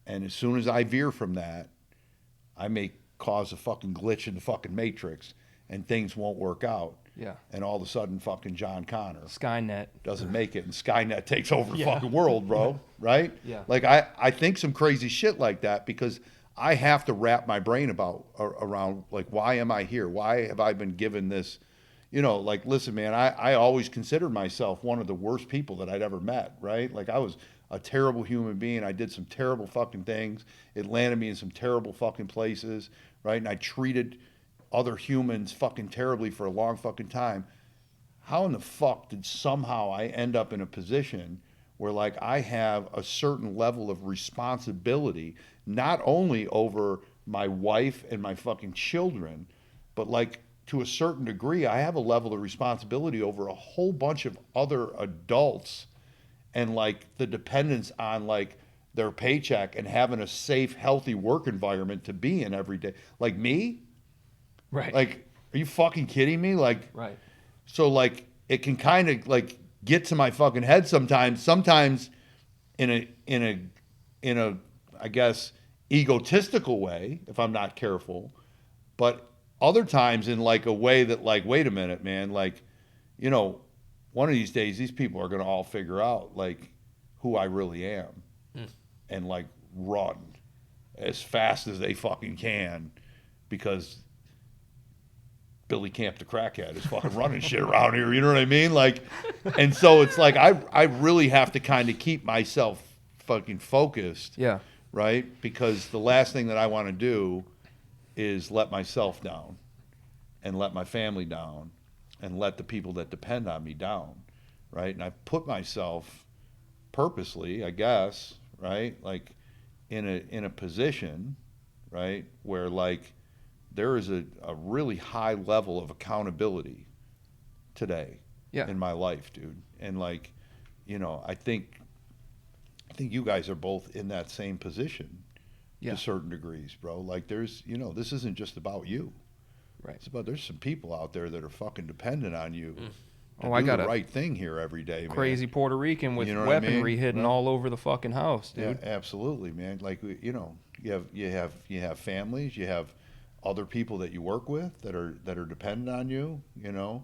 And as soon as I veer from that, I may cause a fucking glitch in the fucking matrix and things won't work out. Yeah. And all of a sudden fucking John Connor Skynet. doesn't make it and Skynet takes over the fucking world, bro. Right? Yeah. Like I think some crazy shit like that, because I have to wrap my brain around like, why am I here? Why have I been given this? Like, listen, man, I always considered myself one of the worst people that I'd ever met, right? Like I was a terrible human being. I did some terrible fucking things. It landed me in some terrible fucking places, right? And I treated other humans fucking terribly for a long fucking time. How in the fuck did somehow I end up in a position where like I have a certain level of responsibility, not only over my wife and my fucking children, but like to a certain degree, I have a level of responsibility over a whole bunch of other adults, and like the dependence on like their paycheck and having a safe, healthy work environment to be in every day. Like me, Right. like, are you fucking kidding me? Like, Right. so like it can kind of like get to my fucking head sometimes. Sometimes in a I guess egotistical way if I'm not careful, but other times in like a way that like, wait a minute, man, like, one of these days, these people are going to all figure out like who I really am, and like run as fast as they fucking can, because Billy Camp the crackhead is fucking running shit around here. You know what I mean? Like, and so it's like I really have to kind of keep myself fucking focused. Yeah. Right? Because the last thing that I want to do is let myself down, and let my family down, and let the people that depend on me down. Right? And I put myself purposely, I guess, right? Like in a position, right, where like there is a really high level of accountability today in my life, dude. And like, you know, I think you guys are both in that same position to certain degrees, bro. Like there's, you know, this isn't just about you. Right. It's about, there's some people out there that are fucking dependent on you to I do got the a right thing here every day, man. crazy Puerto Rican with You know what I weaponry mean? hidden all over the fucking house, dude. Yeah, absolutely, man. Like, you know, you have families, you have other people that you work with that are dependent on you, you know.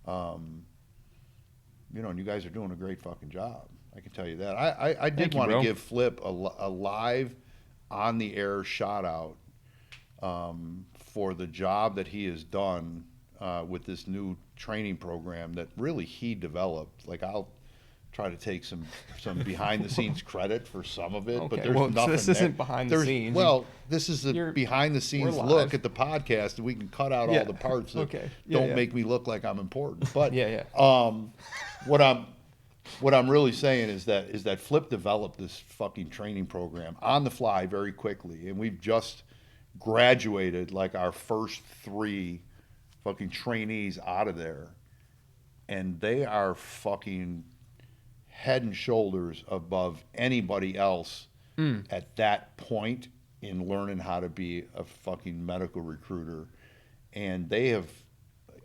You know, and you guys are doing a great fucking job. I can tell you that. I did want to give Flip a live on the air shout out for the job that he has done with this new training program that really he developed. Like, I'll try to take some behind the scenes credit for some of it, Okay, but there's well, nothing. this isn't behind the scenes. Well, this is a behind the scenes we're look live. at the podcast, and we can cut out all the parts that don't make me look like I'm important. But what I'm really saying is that Flip developed this fucking training program on the fly very quickly, and we've just graduated like our first 3 fucking trainees out of there, and they are fucking head and shoulders above anybody else at that point in learning how to be a fucking medical recruiter. And they have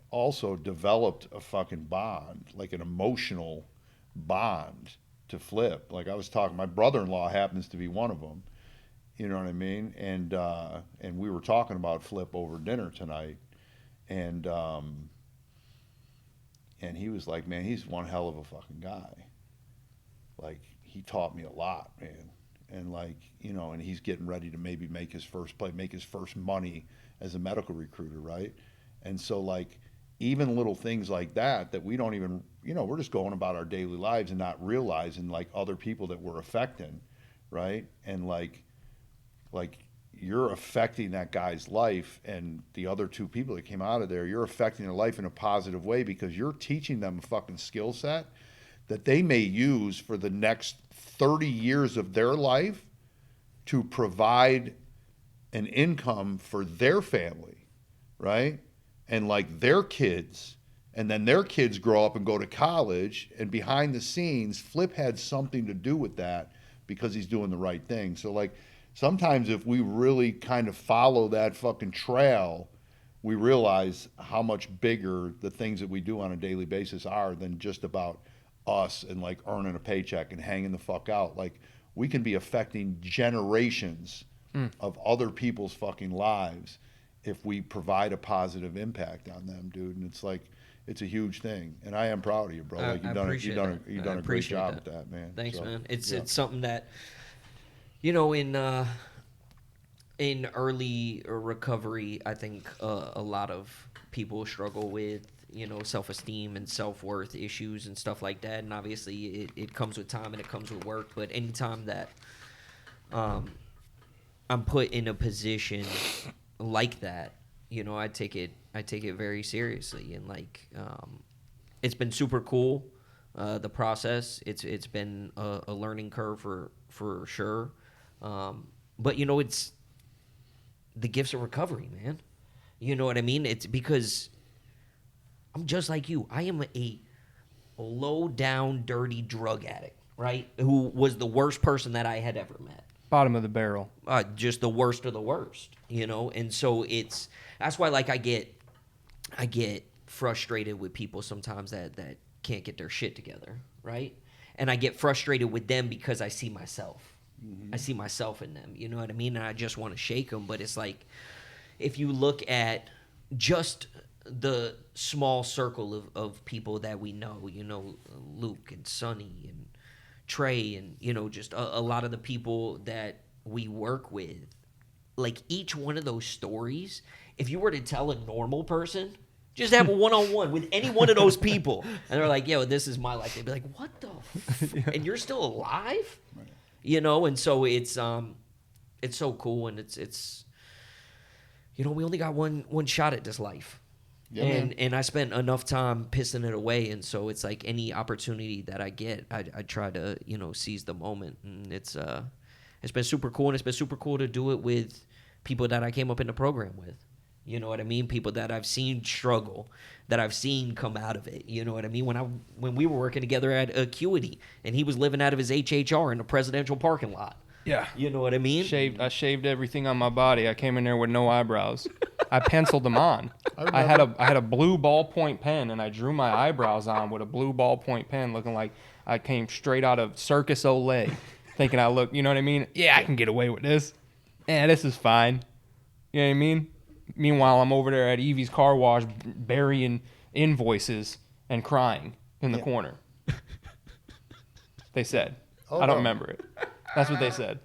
also developed a fucking bond, like an emotional bond to Flip. Like I was talking, my brother-in-law happens to be one of them. You know what I mean? And we were talking about Flip over dinner tonight, and he was like, man, he's one hell of a fucking guy. Like, he taught me a lot, man. And like, you know, and he's getting ready to maybe make his first play, make his first money as a medical recruiter, right? And so like, even little things like that we don't even, you know, we're just going about our daily lives and not realizing like other people that we're affecting, right? And like you're affecting that guy's life, and the other 2 people that came out of there, you're affecting their life in a positive way because you're teaching them a fucking skill set that they may use for the next 30 years of their life to provide an income for their family, right? And like their kids, and then their kids grow up and go to college, and behind the scenes, Flip had something to do with that because he's doing the right thing. So like, sometimes if we really kind of follow that fucking trail, we realize how much bigger the things that we do on a daily basis are than just about us and like earning a paycheck and hanging the fuck out. Like, we can be affecting generations of other people's fucking lives if we provide a positive impact on them, dude. And it's like, it's a huge thing, and I am proud of you, bro. Like, you've done a great job with that, man. Thanks, man. It's something that, you know, in early recovery, I think a lot of people struggle with, you know, self-esteem and self-worth issues and stuff like that. And obviously it comes with time and it comes with work. But anytime that I'm put in a position like that, you know, I take it very seriously. And like, it's been super cool, the process. It's been a learning curve for sure. But you know, it's the gifts of recovery, man. You know what I mean? It's because I'm just like you. I am a low down, dirty drug addict, right? Who was the worst person that I had ever met. Bottom of the barrel. Just the worst of the worst, you know? And so that's why like I get frustrated with people sometimes that can't get their shit together, right? And I get frustrated with them because I see myself. I see myself in them, you know what I mean? And I just want to shake them. But it's like, if you look at just the small circle of people that we know, Luke and Sonny and Trey and, just a lot of the people that we work with, like each one of those stories, if you were to tell a normal person, just have a one-on-one with any one of those people, and they're like, yo, this is my life. They'd be like, what the and you're still alive? Right. And so it's so cool, and it's we only got one shot at this life. Yeah, and I spent enough time pissing it away, and so it's like any opportunity that I get, I try to seize the moment, and it's been super cool, and it's been super cool to do it with people that I came up in the program with. You know what I mean? People that I've seen struggle, that I've seen come out of it. You know what I mean? When we were working together at Acuity, and he was living out of his HHR in a presidential parking lot. Yeah. You know what I mean? I shaved everything on my body. I came in there with no eyebrows. I penciled them on. I had a blue ballpoint pen, and I drew my eyebrows on with a blue ballpoint pen, looking like I came straight out of Circus Olay, thinking I look, you know what I mean? Yeah, I can get away with this. Yeah, this is fine. You know what I mean? Meanwhile, I'm over there at Evie's car wash burying invoices and crying in the corner. They said. I don't remember it. That's what they said.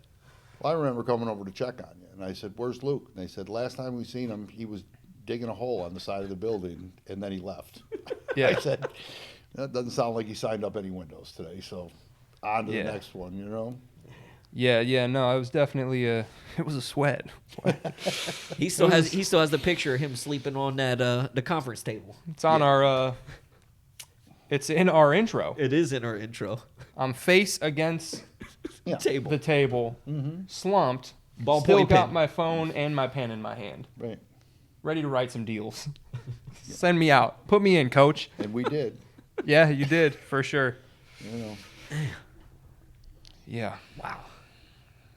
Well, I remember coming over to check on you, and I said, where's Luke? And they said, last time we seen him, he was digging a hole on the side of the building, and then he left. Yeah. I said, that doesn't sound like he signed up any windows today, so on to the next one, Yeah, no, it was definitely it was a sweat. He still has the picture of him sleeping on that the conference table. It's on our it's in our intro. It is in our intro. I'm face against the table, slumped, still got my phone and my pen in my hand. Right. Ready to write some deals. Send me out. Put me in, coach. And we did. Yeah, you did, for sure. Yeah. Wow.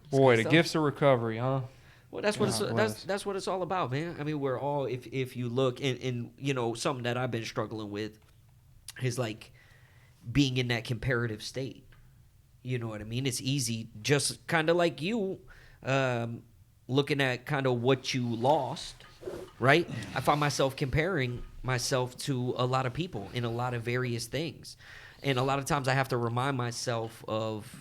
Boy, the gifts of recovery, huh? Well, that's what that's what it's all about, man. I mean, we're all if you look and something that I've been struggling with is like being in that comparative state. You know what I mean? It's easy, just kind of like you, looking at kind of what you lost, right? I find myself comparing myself to a lot of people in a lot of various things, and a lot of times I have to remind myself of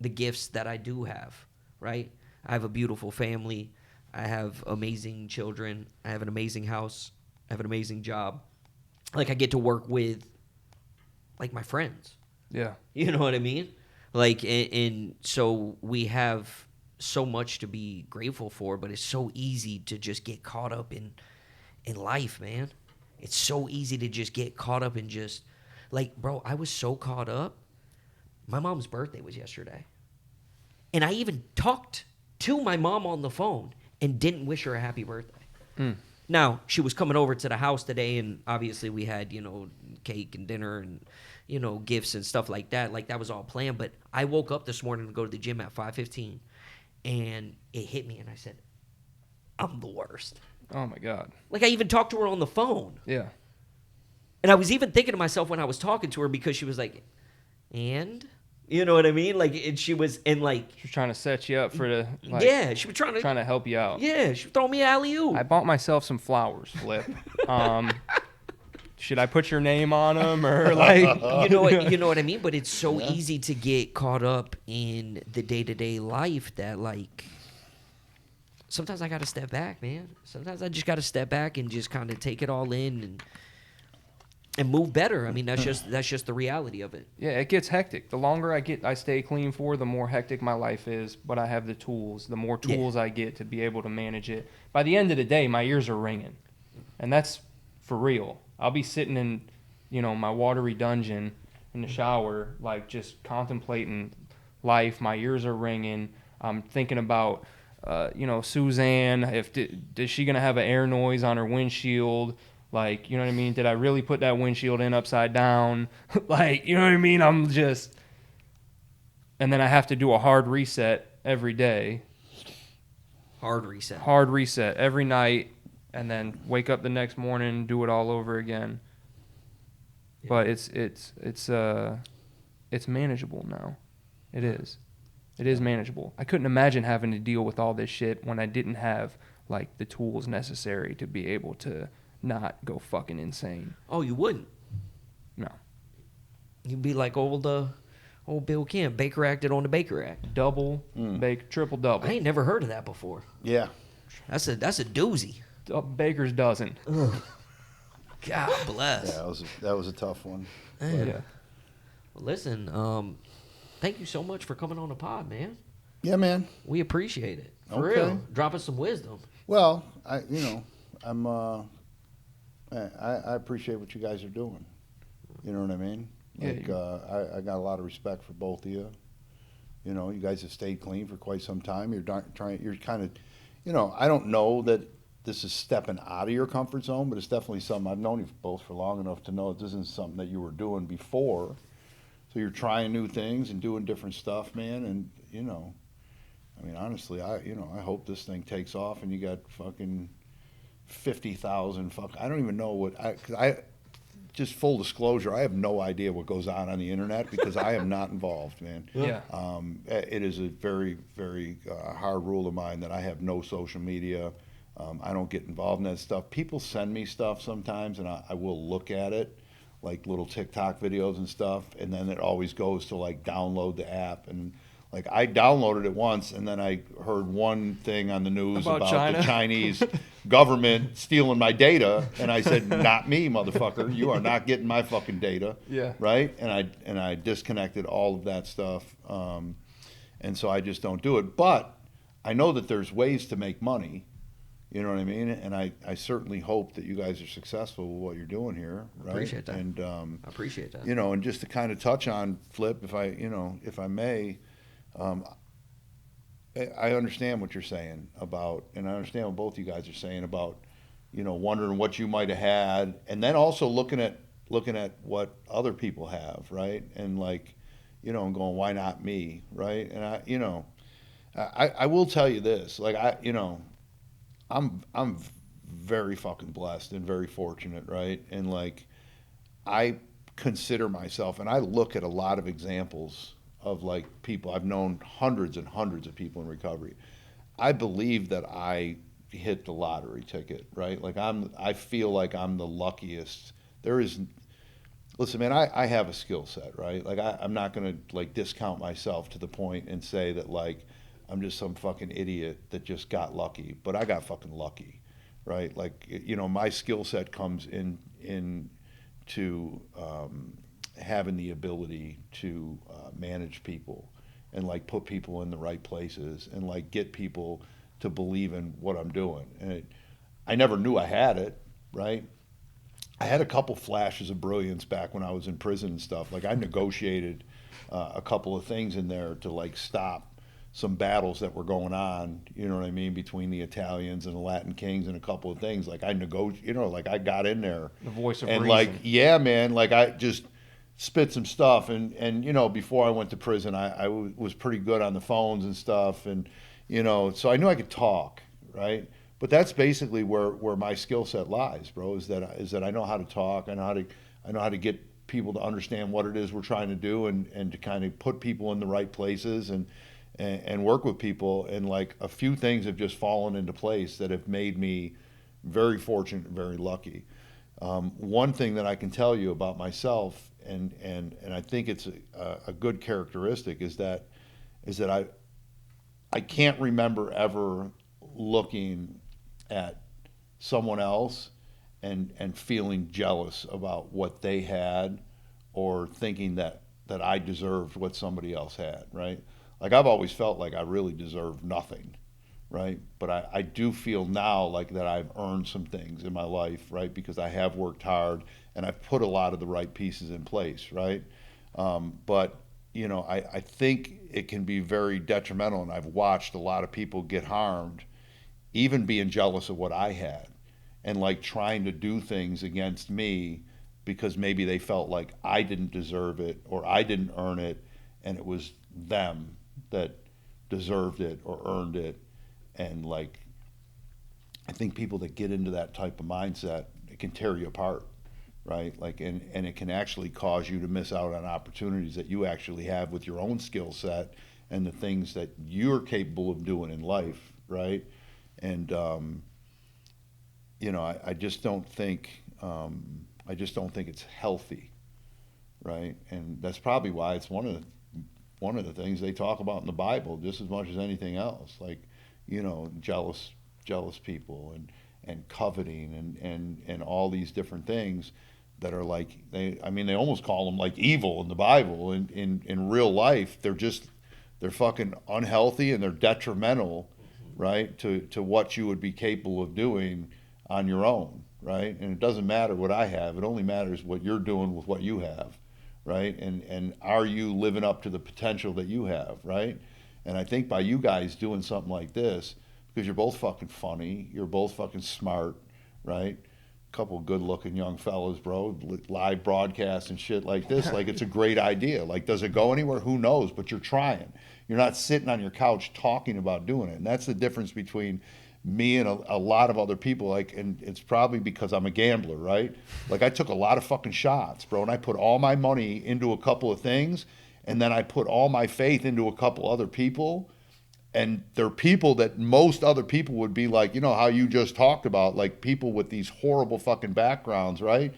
the gifts that I do have, right? I have a beautiful family. I have amazing children. I have an amazing house. I have an amazing job. Like, I get to work with, like, my friends. Yeah. You know what I mean? Like, and so we have so much to be grateful for, but it's so easy to just get caught up in life, man. It's so easy to just get caught up in just, like, bro, I was so caught up. My mom's birthday was yesterday. And I even talked to my mom on the phone and didn't wish her a happy birthday. Now, she was coming over to the house today, and obviously we had, cake and dinner and, gifts and stuff like that. Like, that was all planned. But I woke up this morning to go to the gym at 5:15, and it hit me, and I said, I'm the worst. Oh, my God. Like, I even talked to her on the phone. Yeah. And I was even thinking to myself when I was talking to her, because she was like, and? You know what I mean? Like, and she was trying to set you up for the, she was trying to help you out. Yeah, she was throwing me alley-oop. I bought myself some flowers, Flip. Should I put your name on them, or you know what I mean? But it's so easy to get caught up in the day-to-day life that, like, sometimes I got to step back, man. Sometimes I just got to step back and just kind of take it all in and move better. I mean, that's just the reality of it. Yeah, it gets hectic. The longer I stay clean for, the more hectic my life is, but I have the tools. The more tools I get to be able to manage it. By the end of the day, my ears are ringing. And that's for real. I'll be sitting in, my watery dungeon in the shower, like, just contemplating life. My ears are ringing. I'm thinking about, Suzanne, is she going to have an air noise on her windshield? Like, you know what I mean? Did I really put that windshield in upside down? Like, you know what I mean? I'm just... And then I have to do a hard reset every day. Hard reset. Hard reset every night, and then wake up the next morning, do it all over again. Yeah. But it's manageable now. It is. It is manageable. I couldn't imagine having to deal with all this shit when I didn't have, like, the tools necessary to be able to not go fucking insane. Oh, you wouldn't. No. You'd be like old Bill Kemp, Baker acted on the Baker Act. Double, bake, triple double. I ain't never heard of that before. Yeah. That's a doozy. Baker's dozen. God bless. Yeah, that was a tough one. Yeah. Well, listen, thank you so much for coming on the pod, man. Yeah, man. We appreciate it. For Okay. real. Dropping some wisdom. Well, I appreciate what you guys are doing. You know what I mean? Yeah, Like, I got a lot of respect for both of you. You know, you guys have stayed clean for quite some time. You're kind of, you know, I don't know that this is stepping out of your comfort zone, but it's definitely something. I've known you both for long enough to know this isn't something that you were doing before. So you're trying new things and doing different stuff, man. And, you know, I mean, honestly, I hope this thing takes off and you got fucking 50,000 I don't even know what just full disclosure, I have no idea what goes on the internet because I am not involved, man. Yeah. It is a very, very hard rule of mine that I have no social media. I don't get involved in that stuff. People send me stuff sometimes, and I will look at it, like little TikTok videos and stuff, and then it always goes to like download the app. And like I downloaded it once, and then I heard one thing on the news About about China? the Chinese government stealing my data, and I said, "Not me, motherfucker! You are not getting my fucking data." Yeah. Right? And I disconnected all of that stuff, and so I just don't do it. But I know that there's ways to make money. You know what I mean? And I certainly hope that you guys are successful with what you're doing here. Right? Appreciate that. And I appreciate that. you know, and just to kind of touch on Flip, if I may, I understand what you're saying about, and I understand what both you guys are saying about, you know, wondering what you might have had, and then also looking at what other people have, right? And like, you know, and going, why not me, right? And I will tell you this, like I'm very fucking blessed and very fortunate, right? And like, I consider myself, and I look at a lot of examples of like people. I've known hundreds and hundreds of people in recovery. I believe that I hit the lottery ticket, right? Like I feel like I'm the luckiest. Listen, man, I have a skill set, right? Like I'm not gonna like discount myself to the point and say that like I'm just some fucking idiot that just got lucky, but I got fucking lucky, right? Like, you know, my skill set comes in to having the ability to manage people and like put people in the right places and like get people to believe in what I'm doing. And I never knew I had it, right? I had a couple flashes of brilliance back when I was in prison and stuff. Like I negotiated a couple of things in there to like stop some battles that were going on, you know what I mean, between the Italians and the Latin Kings and a couple of things. Like I like I got in there. The voice of and reason. like, yeah, man, like I just spit some stuff. And you know, before I went to prison, I was pretty good on the phones and stuff. And, you know, so I knew I could talk, right? But that's basically where my skill set lies, bro, is that I know how to talk. I know how to get people to understand what it is we're trying to do and to kind of put people in the right places and work with people. And like a few things have just fallen into place that have made me very fortunate and very lucky. One thing that I can tell you about myself, and I think it's a good characteristic, is that I can't remember ever looking at someone else and feeling jealous about what they had or thinking that I deserved what somebody else had, right? Like I've always felt like I really deserved nothing, right? But I do feel now like that I've earned some things in my life, right? Because I have worked hard and I've put a lot of the right pieces in place, right? But, you know, I think it can be very detrimental, and I've watched a lot of people get harmed, even being jealous of what I had and like trying to do things against me because maybe they felt like I didn't deserve it or I didn't earn it, and it was them that deserved it or earned it. And like, I think people that get into that type of mindset, it can tear you apart, right? Like, and it can actually cause you to miss out on opportunities that you actually have with your own skill set and the things that you're capable of doing in life, right? And I just don't think it's healthy, right? And that's probably why it's one of the things they talk about in the Bible just as much as anything else, like, jealous people and coveting and all these different things that are like, they almost call them like evil in the Bible. In real life, they're fucking unhealthy and they're detrimental, right, to what you would be capable of doing on your own, right? And it doesn't matter what I have. It only matters what you're doing with what you have, right? And are you living up to the potential that you have, right? And I think by you guys doing something like this, because you're both fucking funny, you're both fucking smart, right? Couple good-looking young fellas, bro, live broadcasts and shit like this, like, it's a great idea. Like, does it go anywhere? Who knows? But you're trying. You're not sitting on your couch talking about doing it. And that's the difference between me and a lot of other people. Like, and it's probably because I'm a gambler, right? Like, I took a lot of fucking shots, bro, and I put all my money into a couple of things, and then I put all my faith into a couple other people. And they're people that most other people would be like, how you just talked about, like, people with these horrible fucking backgrounds, right?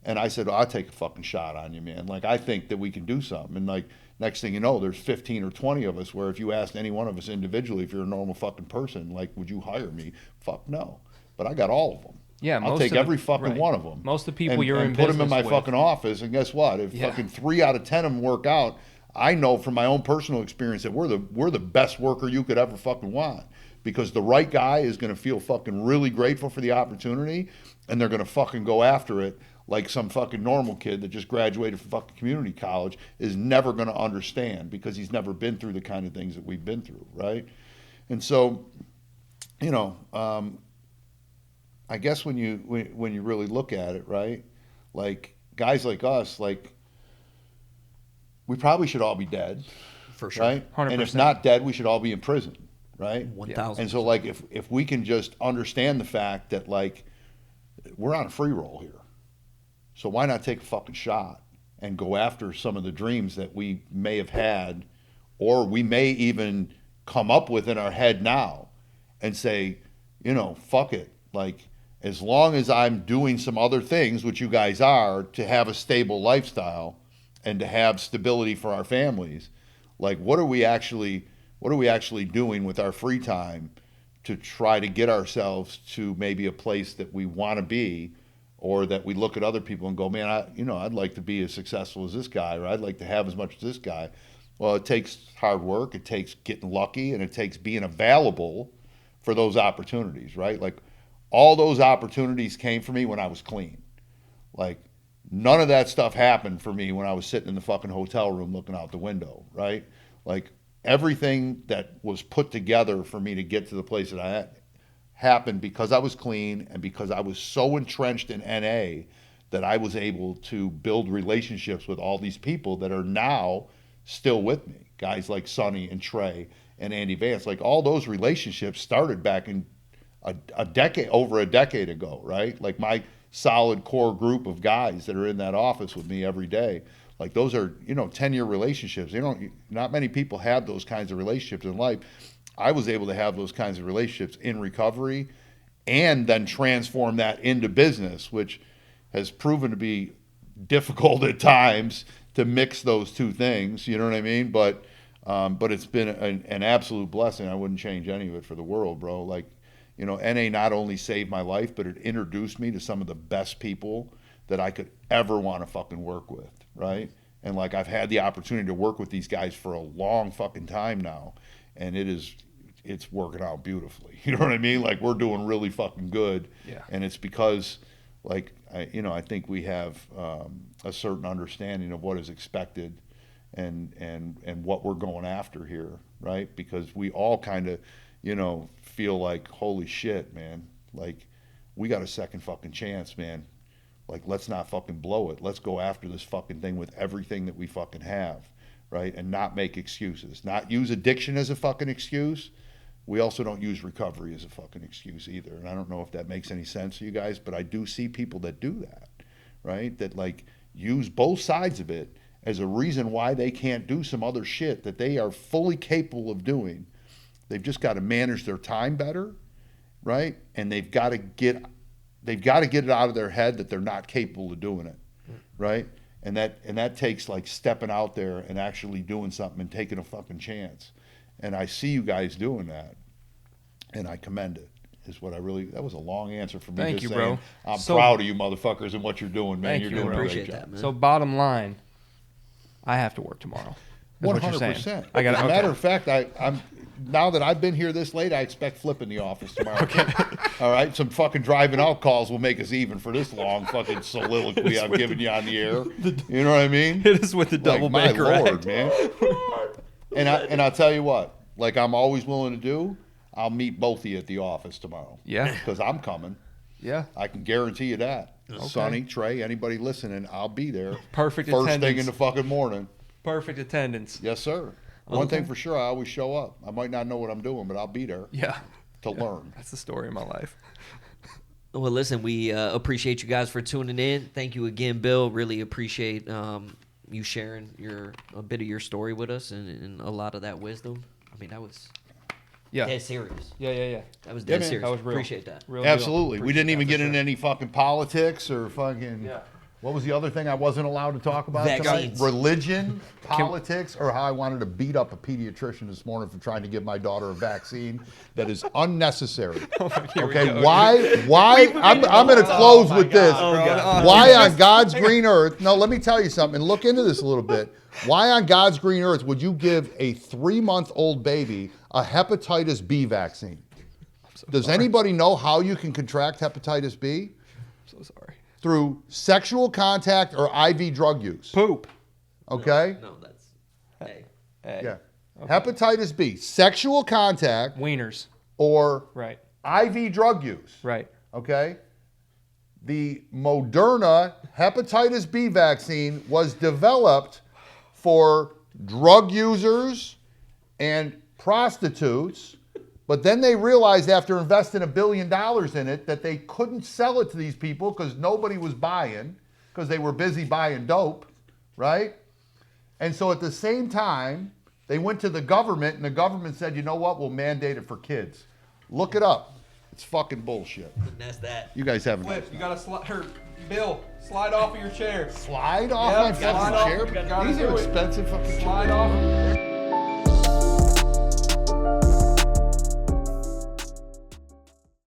And I said, I'll take a fucking shot on you, man. Like, I think that we can do something. And, like, next thing you know, there's 15 or 20 of us where if you asked any one of us individually, if you're a normal fucking person, like, would you hire me? Fuck no. But I got all of them. Yeah, I'll take every fucking right. one of them. Most of the people and, you're and in put them in business my with. fucking office. And guess what? If fucking 3 out of 10 of them work out, I know from my own personal experience that we're the best worker you could ever fucking want, because the right guy is going to feel fucking really grateful for the opportunity, and they're going to fucking go after it like some fucking normal kid that just graduated from fucking community college is never going to understand, because he's never been through the kind of things that we've been through, right? And so, I guess when you really look at it, right, like, guys like us, like, we probably should all be dead, For sure. right? 100%. And if not dead, we should all be in prison, right? 1,000. And so, like, if we can just understand the fact that, like, we're on a free roll here, so why not take a fucking shot and go after some of the dreams that we may have had, or we may even come up with in our head now, and say, fuck it, like, as long as I'm doing some other things, which you guys are, to have a stable lifestyle and to have stability for our families, like, what are we actually doing with our free time to try to get ourselves to maybe a place that we want to be, or that we look at other people and go, man, I'd like to be as successful as this guy, or I'd like to have as much as this guy. Well, it takes hard work, it takes getting lucky, and it takes being available for those opportunities, right? Like, all those opportunities came for me when I was clean. Like, none of that stuff happened for me when I was sitting in the fucking hotel room looking out the window, right? Like, everything that was put together for me to get to the place that I had happened because I was clean, and because I was so entrenched in NA that I was able to build relationships with all these people that are now still with me. Guys like Sonny and Trey and Andy Vance. Like, all those relationships started back in over a decade ago, right? Like, my solid core group of guys that are in that office with me every day, like, those are 10-year relationships. Not many people have those kinds of relationships in life. I was able to have those kinds of relationships in recovery, and then transform that into business, which has proven to be difficult at times to mix those two things. You know what I mean? But it's been an absolute blessing. I wouldn't change any of it for the world, bro. Like, NA not only saved my life, but it introduced me to some of the best people that I could ever want to fucking work with, right? And, like, I've had the opportunity to work with these guys for a long fucking time now, and it's working out beautifully. You know what I mean? Like, we're doing really fucking good. Yeah. And it's because, like, I think we have a certain understanding of what is expected and what we're going after here, right? Because we all kind of, feel like, holy shit, man, like, we got a second fucking chance, man. Like, let's not fucking blow it. Let's go after this fucking thing with everything that we fucking have, right? And not make excuses. Not use addiction as a fucking excuse. We also don't use recovery as a fucking excuse either. And I don't know if that makes any sense to you guys, but I do see people that do that, right? That, like, use both sides of it as a reason why they can't do some other shit that they are fully capable of doing. They've just got to manage their time better, right? And they've got to get they've got to get it out of their head that they're not capable of doing it, right? And that takes like stepping out there and actually doing something and taking a fucking chance. And I see you guys doing that, and I commend it. Is what I really. That was a long answer for me. Thank just you, saying, bro. I'm So- proud of you, motherfuckers, and what you're doing, man. Thank You're you, doing bro. a great Appreciate job. that, man. So bottom line, I have to work tomorrow. Is what you're saying. 100%. I got. As a matter of fact, I'm now that I've been here this late, I expect Flip in the office tomorrow. Okay. All right. Some fucking driving out calls will make us even for this long fucking soliloquy I'm giving you on the air. You know what I mean? It is with the double my baker Lord, act. man. And I'll tell you what, like I'm always willing to do, I'll meet both of you at the office tomorrow. Yeah. Because I'm coming. Yeah. I can guarantee you that. Okay. Sonny, Trey, anybody listening, I'll be there. Perfect First thing attendance. in the fucking morning. Perfect attendance. Yes, sir. One thing for sure, I always show up. I might not know what I'm doing, but I'll be there Yeah. to learn. That's the story of my life. Well, listen, we appreciate you guys for tuning in. Thank you again, Bill. Really appreciate you sharing a bit of your story with us and a lot of that wisdom. I mean, that was Yeah. dead serious. Yeah. That was Yeah, dead man. serious. That was real. Appreciate that. Real deal. Absolutely. We didn't even Appreciate get that for into any fucking politics or fucking. Yeah. What was the other thing I wasn't allowed to talk about tonight? Vaccines. Religion, politics, or how I wanted to beat up a pediatrician this morning for trying to give my daughter a vaccine that is unnecessary. Here we Okay, go. why? I'm going to close with this. God. Why on God's green earth? No, let me tell you something. And look into this a little bit. Why on God's green earth would you give a 3-month-old baby a hepatitis B vaccine? Does anybody know how you can contract hepatitis B? I'm so sorry. Through sexual contact or IV drug use. Poop. Okay? No, that's hey. Hey. Yeah. Hepatitis B, sexual contact Wieners. or Right. IV drug use. Right. Okay? The Moderna hepatitis B vaccine was developed for drug users and prostitutes, but then they realized after investing $1 billion in it that they couldn't sell it to these people because nobody was buying because they were busy buying dope, right? And so at the same time, they went to the government and the government said, you know what, we'll mandate it for kids. Look it up. It's fucking bullshit. And that's that. You guys haven't. Flip, you gotta slide her. Bill, slide off of your chair. Slide off Yep, my slide fucking off. chair? You gotta These do are it. expensive fucking Slide chairs. off.